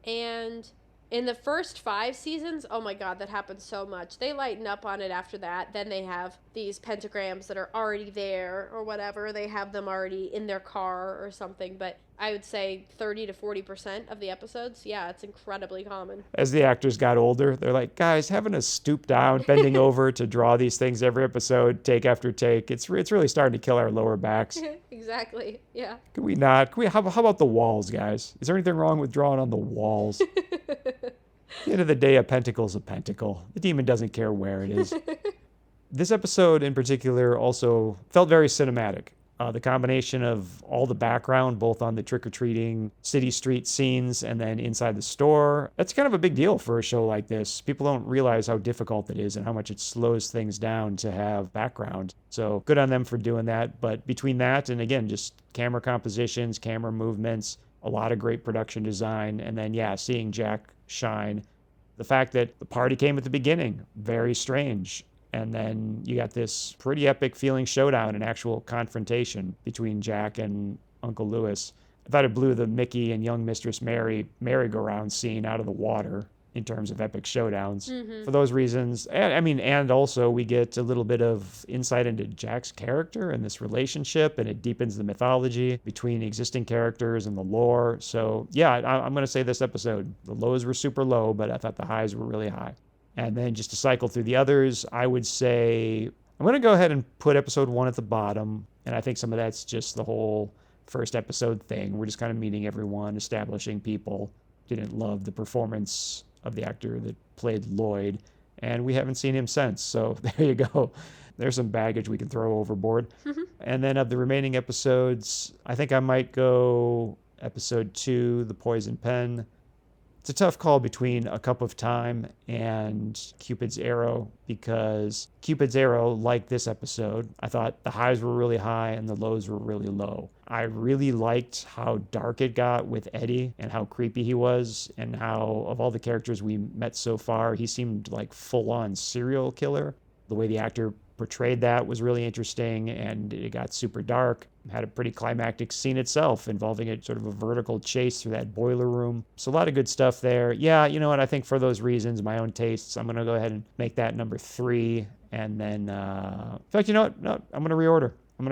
[SPEAKER 2] and in the first 5 seasons, oh my god, that happened so much. They lighten up on it after that. Then they have these pentagrams that are already there or whatever. They have them already in their car or something. But I would say 30 to 40% of the episodes, yeah, it's incredibly common.
[SPEAKER 1] As the actors got older, they're like, guys, having to stoop down, bending over to draw these things every episode, take after take, it's really starting to kill our lower backs.
[SPEAKER 2] Exactly, yeah.
[SPEAKER 1] Can we not? How about the walls, guys? Is there anything wrong with drawing on the walls? At the end of the day, a pentacle's a pentacle. The demon doesn't care where it is. This episode in particular also felt very cinematic. The combination of all the background, both on the trick-or-treating city street scenes and then inside the store, that's kind of a big deal for a show like this. People don't realize how difficult it is and how much it slows things down to have background. So good on them for doing that. But between that and, again, just camera compositions, camera movements, a lot of great production design, and then, yeah, seeing Jack shine. The fact that the party came at the beginning, very strange. And then you got this pretty epic feeling showdown, an actual confrontation between Jack and Uncle Lewis. I thought it blew the Mickey and young Mistress Mary merry-go-round scene out of the water in terms of epic showdowns. Mm-hmm. For those reasons, and also we get a little bit of insight into Jack's character and this relationship, and it deepens the mythology between existing characters and the lore. So yeah, I'm going to say this episode, the lows were super low, but I thought the highs were really high. And then just to cycle through the others, I would say I'm going to go ahead and put episode 1 at the bottom. And I think some of that's just the whole first episode thing. We're just kind of meeting everyone, establishing people. Didn't love the performance of the actor that played Lloyd. And we haven't seen him since. So there you go. There's some baggage we can throw overboard. Mm-hmm. And then of the remaining episodes, I think I might go episode 2, The Poison Pen. It's a tough call between A Cup of Time and Cupid's Arrow, because Cupid's Arrow, like this episode, I thought the highs were really high and the lows were really low. I really liked how dark it got with Eddie and how creepy he was, and how, of all the characters we met so far, he seemed like full-on serial killer. The way the actor portrayed that was really interesting, and it got super dark. Had a pretty climactic scene itself involving a sort of a vertical chase through that boiler room. So a lot of good stuff there. Yeah, you know what? I think for those reasons, my own tastes, I'm going to go ahead and make that number 3. And then, in fact, you know what? No, I'm going to reorder. I'm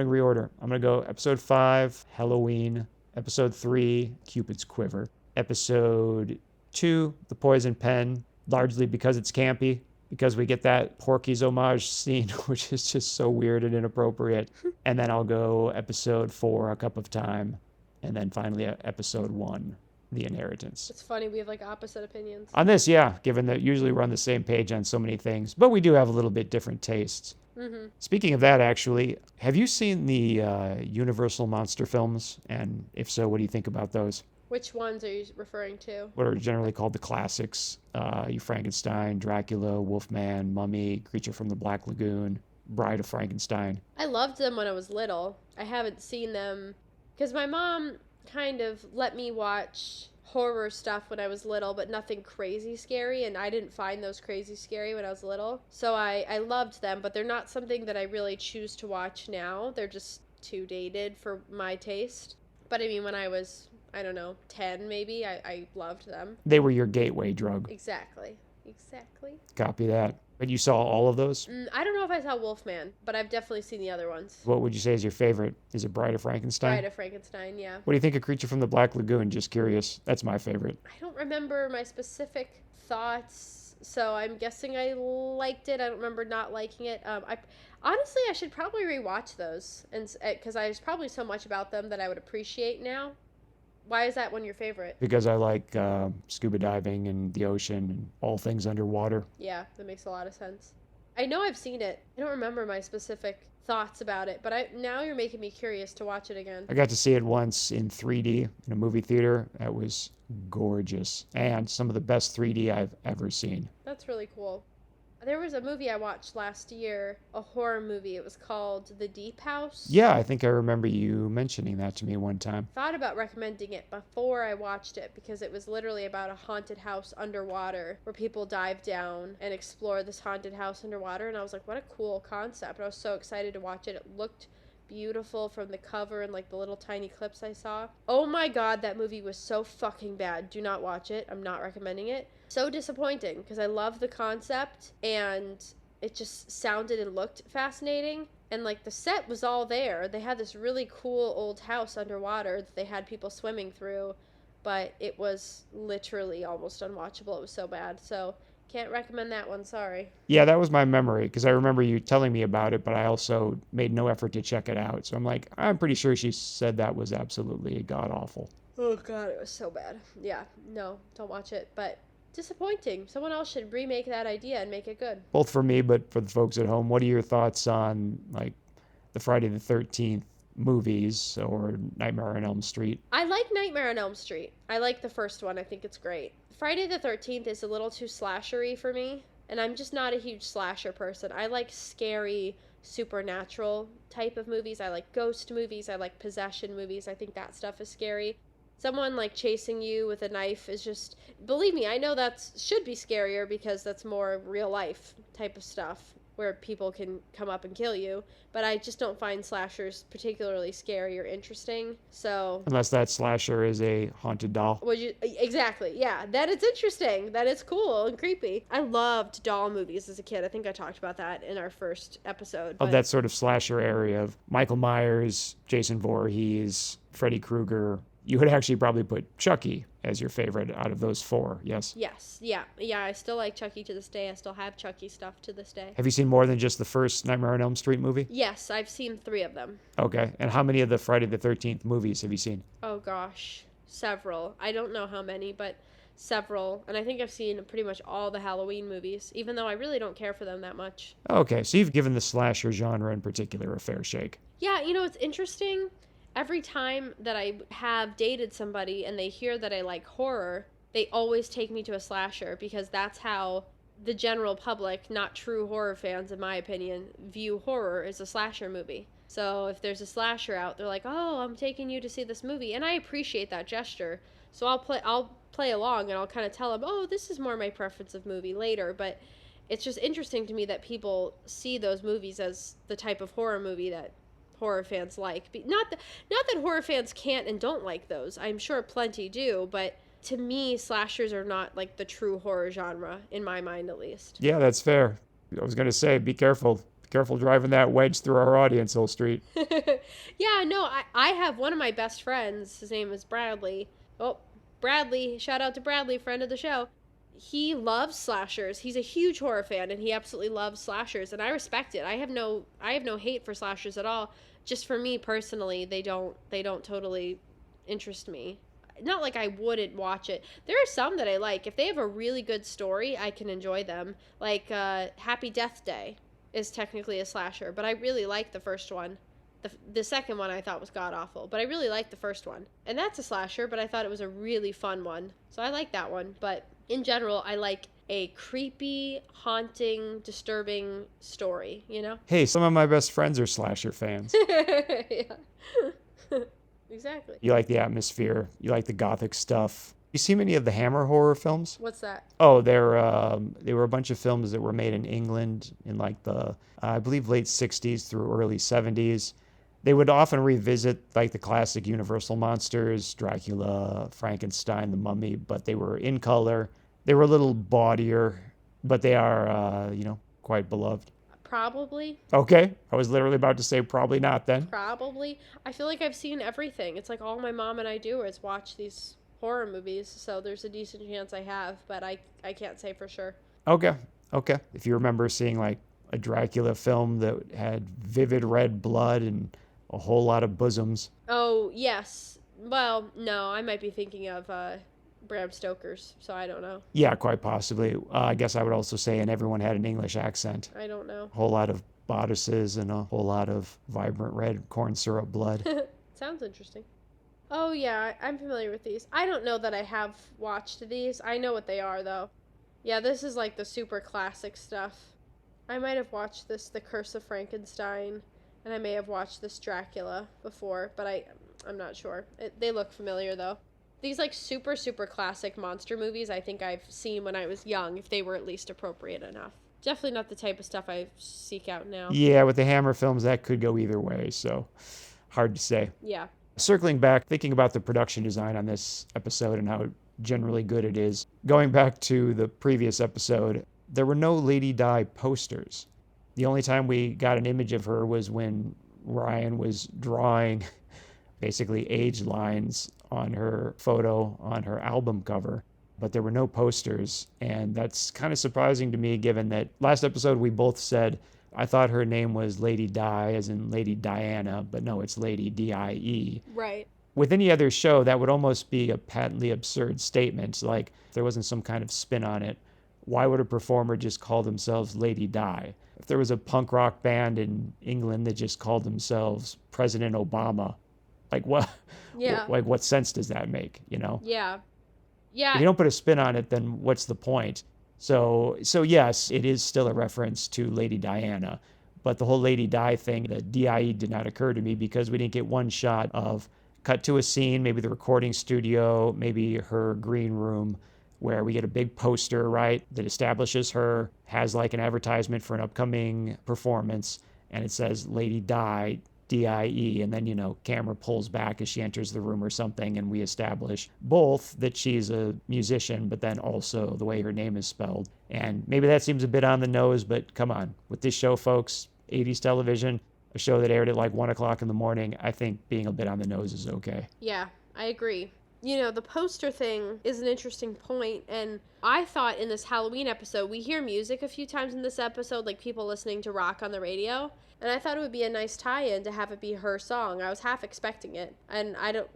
[SPEAKER 1] going to go episode 5, Hellowe'en. Episode 3, Cupid's Quiver. Episode 2, The Poison Pen, largely because it's campy. Because we get that Porky's homage scene, which is just so weird and inappropriate. And then I'll go episode 4, A Cup of Time. And then finally episode 1, The Inheritance.
[SPEAKER 2] It's funny, we have like opposite opinions.
[SPEAKER 1] On this, yeah, given that usually we're on the same page on so many things. But we do have a little bit different tastes. Mm-hmm. Speaking of that, actually, have you seen the Universal monster films? And if so, what do you think about those?
[SPEAKER 2] Which ones are you referring to?
[SPEAKER 1] What are generally called the classics. You Frankenstein, Dracula, Wolfman, Mummy, Creature from the Black Lagoon, Bride of Frankenstein.
[SPEAKER 2] I loved them when I was little. I haven't seen them because my mom kind of let me watch horror stuff when I was little, but nothing crazy scary, and I didn't find those crazy scary when I was little. So I loved them, but they're not something that I really choose to watch now. They're just too dated for my taste. But I mean, when I was, I don't know, 10 maybe, I loved them.
[SPEAKER 1] They were your gateway drug.
[SPEAKER 2] Exactly.
[SPEAKER 1] Copy that. But you saw all of those?
[SPEAKER 2] I don't know if I saw Wolfman, but I've definitely seen the other ones.
[SPEAKER 1] What would you say is your favorite? Is it Bride of Frankenstein?
[SPEAKER 2] Bride of Frankenstein, yeah.
[SPEAKER 1] What do you think of Creature from the Black Lagoon? Just curious. That's my favorite.
[SPEAKER 2] I don't remember my specific thoughts, so I'm guessing I liked it. I don't remember not liking it. Honestly, I should probably rewatch those, and because there's probably so much about them that I would appreciate now. Why is that one your favorite?
[SPEAKER 1] Because I like scuba diving and the ocean and all things underwater.
[SPEAKER 2] Yeah, that makes a lot of sense. I know I've seen it. I don't remember my specific thoughts about it, but now you're making me curious to watch it again.
[SPEAKER 1] I got to see it once in 3D in a movie theater. That was gorgeous and some of the best 3D I've ever seen.
[SPEAKER 2] That's really cool. There was a movie I watched last year, a horror movie. It was called The Deep House.
[SPEAKER 1] Yeah, I think I remember you mentioning that to me one time.
[SPEAKER 2] Thought about recommending it before I watched it because it was literally about a haunted house underwater where people dive down and explore this haunted house underwater. And I was like, what a cool concept. I was so excited to watch it. It looked beautiful from the cover and like the little tiny clips I saw. Oh my god, that movie was so fucking bad. Do not watch it. I'm not recommending it. So disappointing because I love the concept and it just sounded and looked fascinating, and like the set was all there. They had this really cool old house underwater that they had people swimming through, but it was literally almost unwatchable. It was so bad. So can't recommend that one, sorry.
[SPEAKER 1] Yeah, that was my memory because I remember you telling me about it, but I also made no effort to check it out. So I'm like, I'm pretty sure she said that was absolutely god-awful.
[SPEAKER 2] Oh god, it was so bad. Yeah, no, don't watch it, but disappointing. Someone else should remake that idea and make it good.
[SPEAKER 1] Both for me, but for the folks at home, what are your thoughts on like the Friday the 13th movies or Nightmare on Elm Street?
[SPEAKER 2] I like Nightmare on Elm Street. I like the first one. I think it's great. Friday the 13th is a little too slashery for me, and I'm just not a huge slasher person. I like scary, supernatural type of movies. I like ghost movies. I like possession movies. I think that stuff is scary. Someone like chasing you with a knife is just, believe me, I know that should be scarier because that's more real life type of stuff where people can come up and kill you, but I just don't find slashers particularly scary or interesting. So
[SPEAKER 1] unless that slasher is a haunted doll.
[SPEAKER 2] Exactly, yeah, that it's interesting, that it's cool and creepy. I loved doll movies as a kid. I think I talked about that in our first episode.
[SPEAKER 1] Of that sort of slasher area of Michael Myers, Jason Voorhees, Freddy Krueger. You would actually probably put Chucky as your favorite out of those four, yes?
[SPEAKER 2] Yes, yeah, I still like Chucky to this day. I still have Chucky stuff to this day.
[SPEAKER 1] Have you seen more than just the first Nightmare on Elm Street movie?
[SPEAKER 2] Yes, I've seen 3 of them.
[SPEAKER 1] Okay, and how many of the Friday the 13th movies have you seen?
[SPEAKER 2] Oh gosh, several. I don't know how many, but several. And I think I've seen pretty much all the Halloween movies, even though I really don't care for them that much.
[SPEAKER 1] Okay, so you've given the slasher genre in particular a fair shake.
[SPEAKER 2] Yeah, it's interesting. Every time that I have dated somebody and they hear that I like horror, they always take me to a slasher because that's how the general public, not true horror fans in my opinion, view horror as a slasher movie. So if there's a slasher out, they're like, oh, I'm taking you to see this movie. And I appreciate that gesture. So I'll play along and I'll kind of tell them, oh, this is more my preference of movie later. But it's just interesting to me that people see those movies as the type of horror movie that horror fans like. Not that horror fans can't and don't like those. I'm sure plenty do, but to me, slashers are not like the true horror genre, in my mind at least.
[SPEAKER 1] Yeah, that's fair. I was going to say, be careful. Be careful driving that wedge through our audience, Hill Street.
[SPEAKER 2] Yeah, no, I have one of my best friends. His name is Bradley. Oh, Bradley. Shout out to Bradley, friend of the show. He loves slashers. He's a huge horror fan, and he absolutely loves slashers, and I respect it. I have no hate for slashers at all. Just for me personally, they don't totally interest me. Not like I wouldn't watch it. There are some that I like. If they have a really good story, I can enjoy them. Like Happy Death Day is technically a slasher, but I really like the first one. The second one I thought was god-awful, but I really liked the first one. And that's a slasher, but I thought it was a really fun one. So I like that one, but in general, I like a creepy, haunting, disturbing story,
[SPEAKER 1] Hey, some of my best friends are slasher fans.
[SPEAKER 2] Yeah. Exactly.
[SPEAKER 1] You like the atmosphere. You like the gothic stuff. You see many of the Hammer horror films?
[SPEAKER 2] What's that?
[SPEAKER 1] Oh, they were a bunch of films that were made in England in like the, I believe, late 60s through early 70s. They would often revisit like the classic Universal monsters, Dracula, Frankenstein, the Mummy, but they were in color. They were a little bawdier, but they are, quite beloved.
[SPEAKER 2] Probably.
[SPEAKER 1] Okay, I was literally about to say probably not then.
[SPEAKER 2] Probably. I feel like I've seen everything. It's like all my mom and I do is watch these horror movies, so there's a decent chance I have, but I can't say for sure.
[SPEAKER 1] Okay. If you remember seeing like a Dracula film that had vivid red blood and a whole lot of bosoms.
[SPEAKER 2] Oh, yes. Well, no, I might be thinking of Bram Stoker's, so I don't know.
[SPEAKER 1] Yeah, quite possibly. I guess I would also say, and everyone had an English accent.
[SPEAKER 2] I don't know.
[SPEAKER 1] A whole lot of bodices and a whole lot of vibrant red corn syrup blood.
[SPEAKER 2] Sounds interesting. Oh, yeah, I'm familiar with these. I don't know that I have watched these. I know what they are, though. Yeah, this is like the super classic stuff. I might have watched this, The Curse of Frankenstein, and I may have watched this Dracula before, but I'm not sure. They look familiar, though. These like super, super classic monster movies I think I've seen when I was young, if they were at least appropriate enough. Definitely not the type of stuff I seek out now.
[SPEAKER 1] Yeah, with the Hammer films, that could go either way, so hard to say.
[SPEAKER 2] Yeah.
[SPEAKER 1] Circling back, thinking about the production design on this episode and how generally good it is, going back to the previous episode, there were no Lady Di posters. The only time we got an image of her was when Ryan was drawing basically age lines on her photo on her album cover, but there were no posters, and that's kind of surprising to me given that last episode we both said I thought her name was Lady Di, as in Lady Diana, but no, it's Lady D-I-E.
[SPEAKER 2] Right.
[SPEAKER 1] With any other show, that would almost be a patently absurd statement. Like, if there wasn't some kind of spin on it, why would a performer just call themselves Lady Di? If there was a punk rock band in England that just called themselves President Obama, like what?
[SPEAKER 2] Yeah.
[SPEAKER 1] Like what sense does that make? You know?
[SPEAKER 2] Yeah. Yeah.
[SPEAKER 1] If you don't put a spin on it, then what's the point? So yes, it is still a reference to Lady Diana, but the whole Lady Di thing, the D-I-E did not occur to me because we didn't get one shot of cut to a scene, maybe the recording studio, maybe her green room, where we get a big poster, right, that establishes her, has like an advertisement for an upcoming performance, and it says Lady Di, D-I-E, and then, camera pulls back as she enters the room or something, and we establish both that she's a musician, but then also the way her name is spelled. And maybe that seems a bit on the nose, but come on. With this show, folks, 80s television, a show that aired at like 1 o'clock in the morning, I think being a bit on the nose is okay.
[SPEAKER 2] Yeah, I agree. The poster thing is an interesting point, and I thought in this Halloween episode, we hear music a few times in this episode, like people listening to rock on the radio, and I thought it would be a nice tie-in to have it be her song. I was half expecting it, and I don't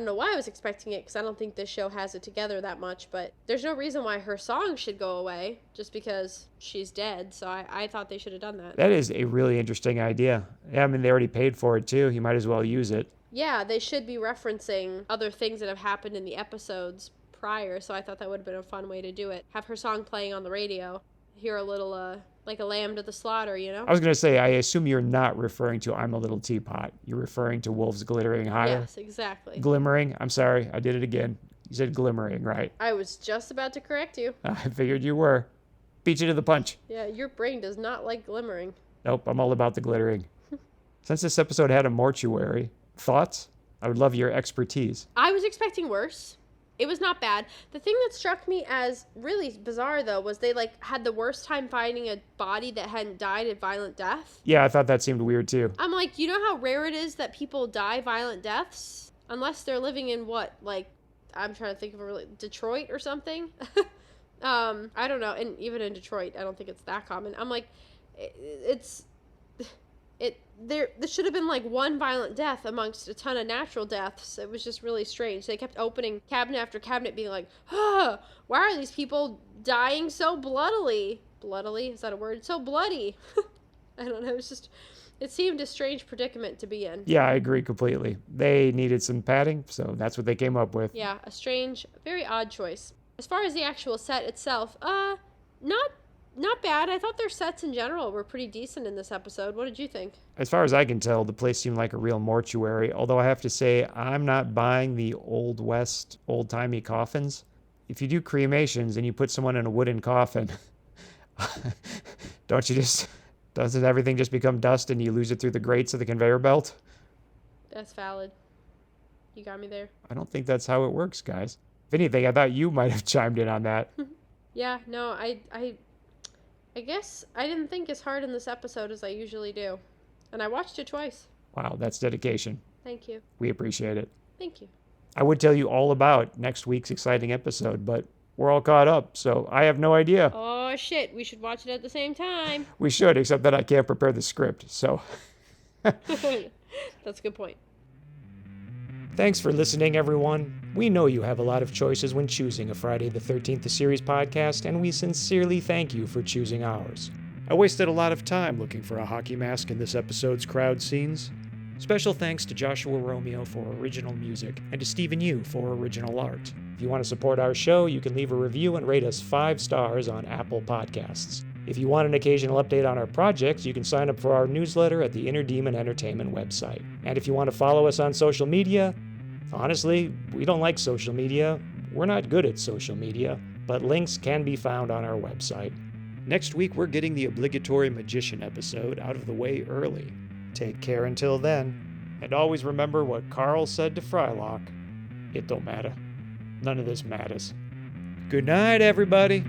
[SPEAKER 2] know why I was expecting it, because I don't think this show has it together that much, but there's no reason why her song should go away, just because she's dead, so I thought they should have done that.
[SPEAKER 1] That is a really interesting idea. Yeah, I mean, they already paid for it, too. You might as well use it.
[SPEAKER 2] Yeah, they should be referencing other things that have happened in the episodes prior, so I thought that would have been a fun way to do it. Have her song playing on the radio, hear a little, like a lamb to the slaughter,
[SPEAKER 1] I was going to say, I assume you're not referring to I'm a Little Teapot. You're referring to Wolves Glittering Higher?
[SPEAKER 2] Yes, exactly.
[SPEAKER 1] Glimmering. I'm sorry, I did it again. You said glimmering, right?
[SPEAKER 2] I was just about to correct you.
[SPEAKER 1] I figured you were. Beat you to the punch.
[SPEAKER 2] Yeah, your brain does not like glimmering.
[SPEAKER 1] Nope, I'm all about the glittering. Since this episode had a mortuary, thoughts? I would love your expertise.
[SPEAKER 2] I was expecting worse. It was not bad. The thing that struck me as really bizarre, though, was they, had the worst time finding a body that hadn't died a violent death.
[SPEAKER 1] Yeah, I thought that seemed weird, too.
[SPEAKER 2] I'm like, you know how rare it is that people die violent deaths? Unless they're living in I'm trying to think of Detroit or something? I don't know. And even in Detroit, I don't think it's that common. I'm like, there should have been one violent death amongst a ton of natural deaths. It was just really strange. They kept opening cabinet after cabinet being like, why are these people dying so bloodily? Bloodily? Is that a word? So bloody. I don't know. It seemed a strange predicament to be in.
[SPEAKER 1] Yeah, I agree completely. They needed some padding, so that's what they came up with.
[SPEAKER 2] Yeah, a strange, very odd choice. As far as the actual set itself, not Not bad. I thought their sets in general were pretty decent in this episode. What did you think?
[SPEAKER 1] As far as I can tell, the place seemed like a real mortuary, although I have to say, I'm not buying the Old West, old-timey coffins. If you do cremations and you put someone in a wooden coffin, doesn't everything just become dust and you lose it through the grates of the conveyor belt?
[SPEAKER 2] That's valid. You got me there.
[SPEAKER 1] I don't think that's how it works, guys. If anything, I thought you might have chimed in on that.
[SPEAKER 2] Yeah, no, I guess I didn't think as hard in this episode as I usually do. And I watched it twice.
[SPEAKER 1] Wow, that's dedication.
[SPEAKER 2] Thank you.
[SPEAKER 1] We appreciate it.
[SPEAKER 2] Thank you.
[SPEAKER 1] I would tell you all about next week's exciting episode, but we're all caught up, so I have no idea.
[SPEAKER 2] Oh, shit. We should watch it at the same time.
[SPEAKER 1] We should, except that I can't prepare the script, so...
[SPEAKER 2] That's a good point.
[SPEAKER 1] Thanks for listening, everyone. We know you have a lot of choices when choosing a Friday the 13th series podcast, and we sincerely thank you for choosing ours. I wasted a lot of time looking for a hockey mask in this episode's crowd scenes. Special thanks to Joshua Romeo for original music, and to Stephen Yu for original art. If you want to support our show, you can leave a review and rate us 5 stars on Apple Podcasts. If you want an occasional update on our projects, you can sign up for our newsletter at the Inner Demon Entertainment website. And if you want to follow us on social media, honestly, we don't like social media. We're not good at social media, but links can be found on our website. Next week, we're getting the obligatory magician episode out of the way early. Take care until then, and always remember what Carl said to Frylock. It don't matter. None of this matters. Good night, everybody.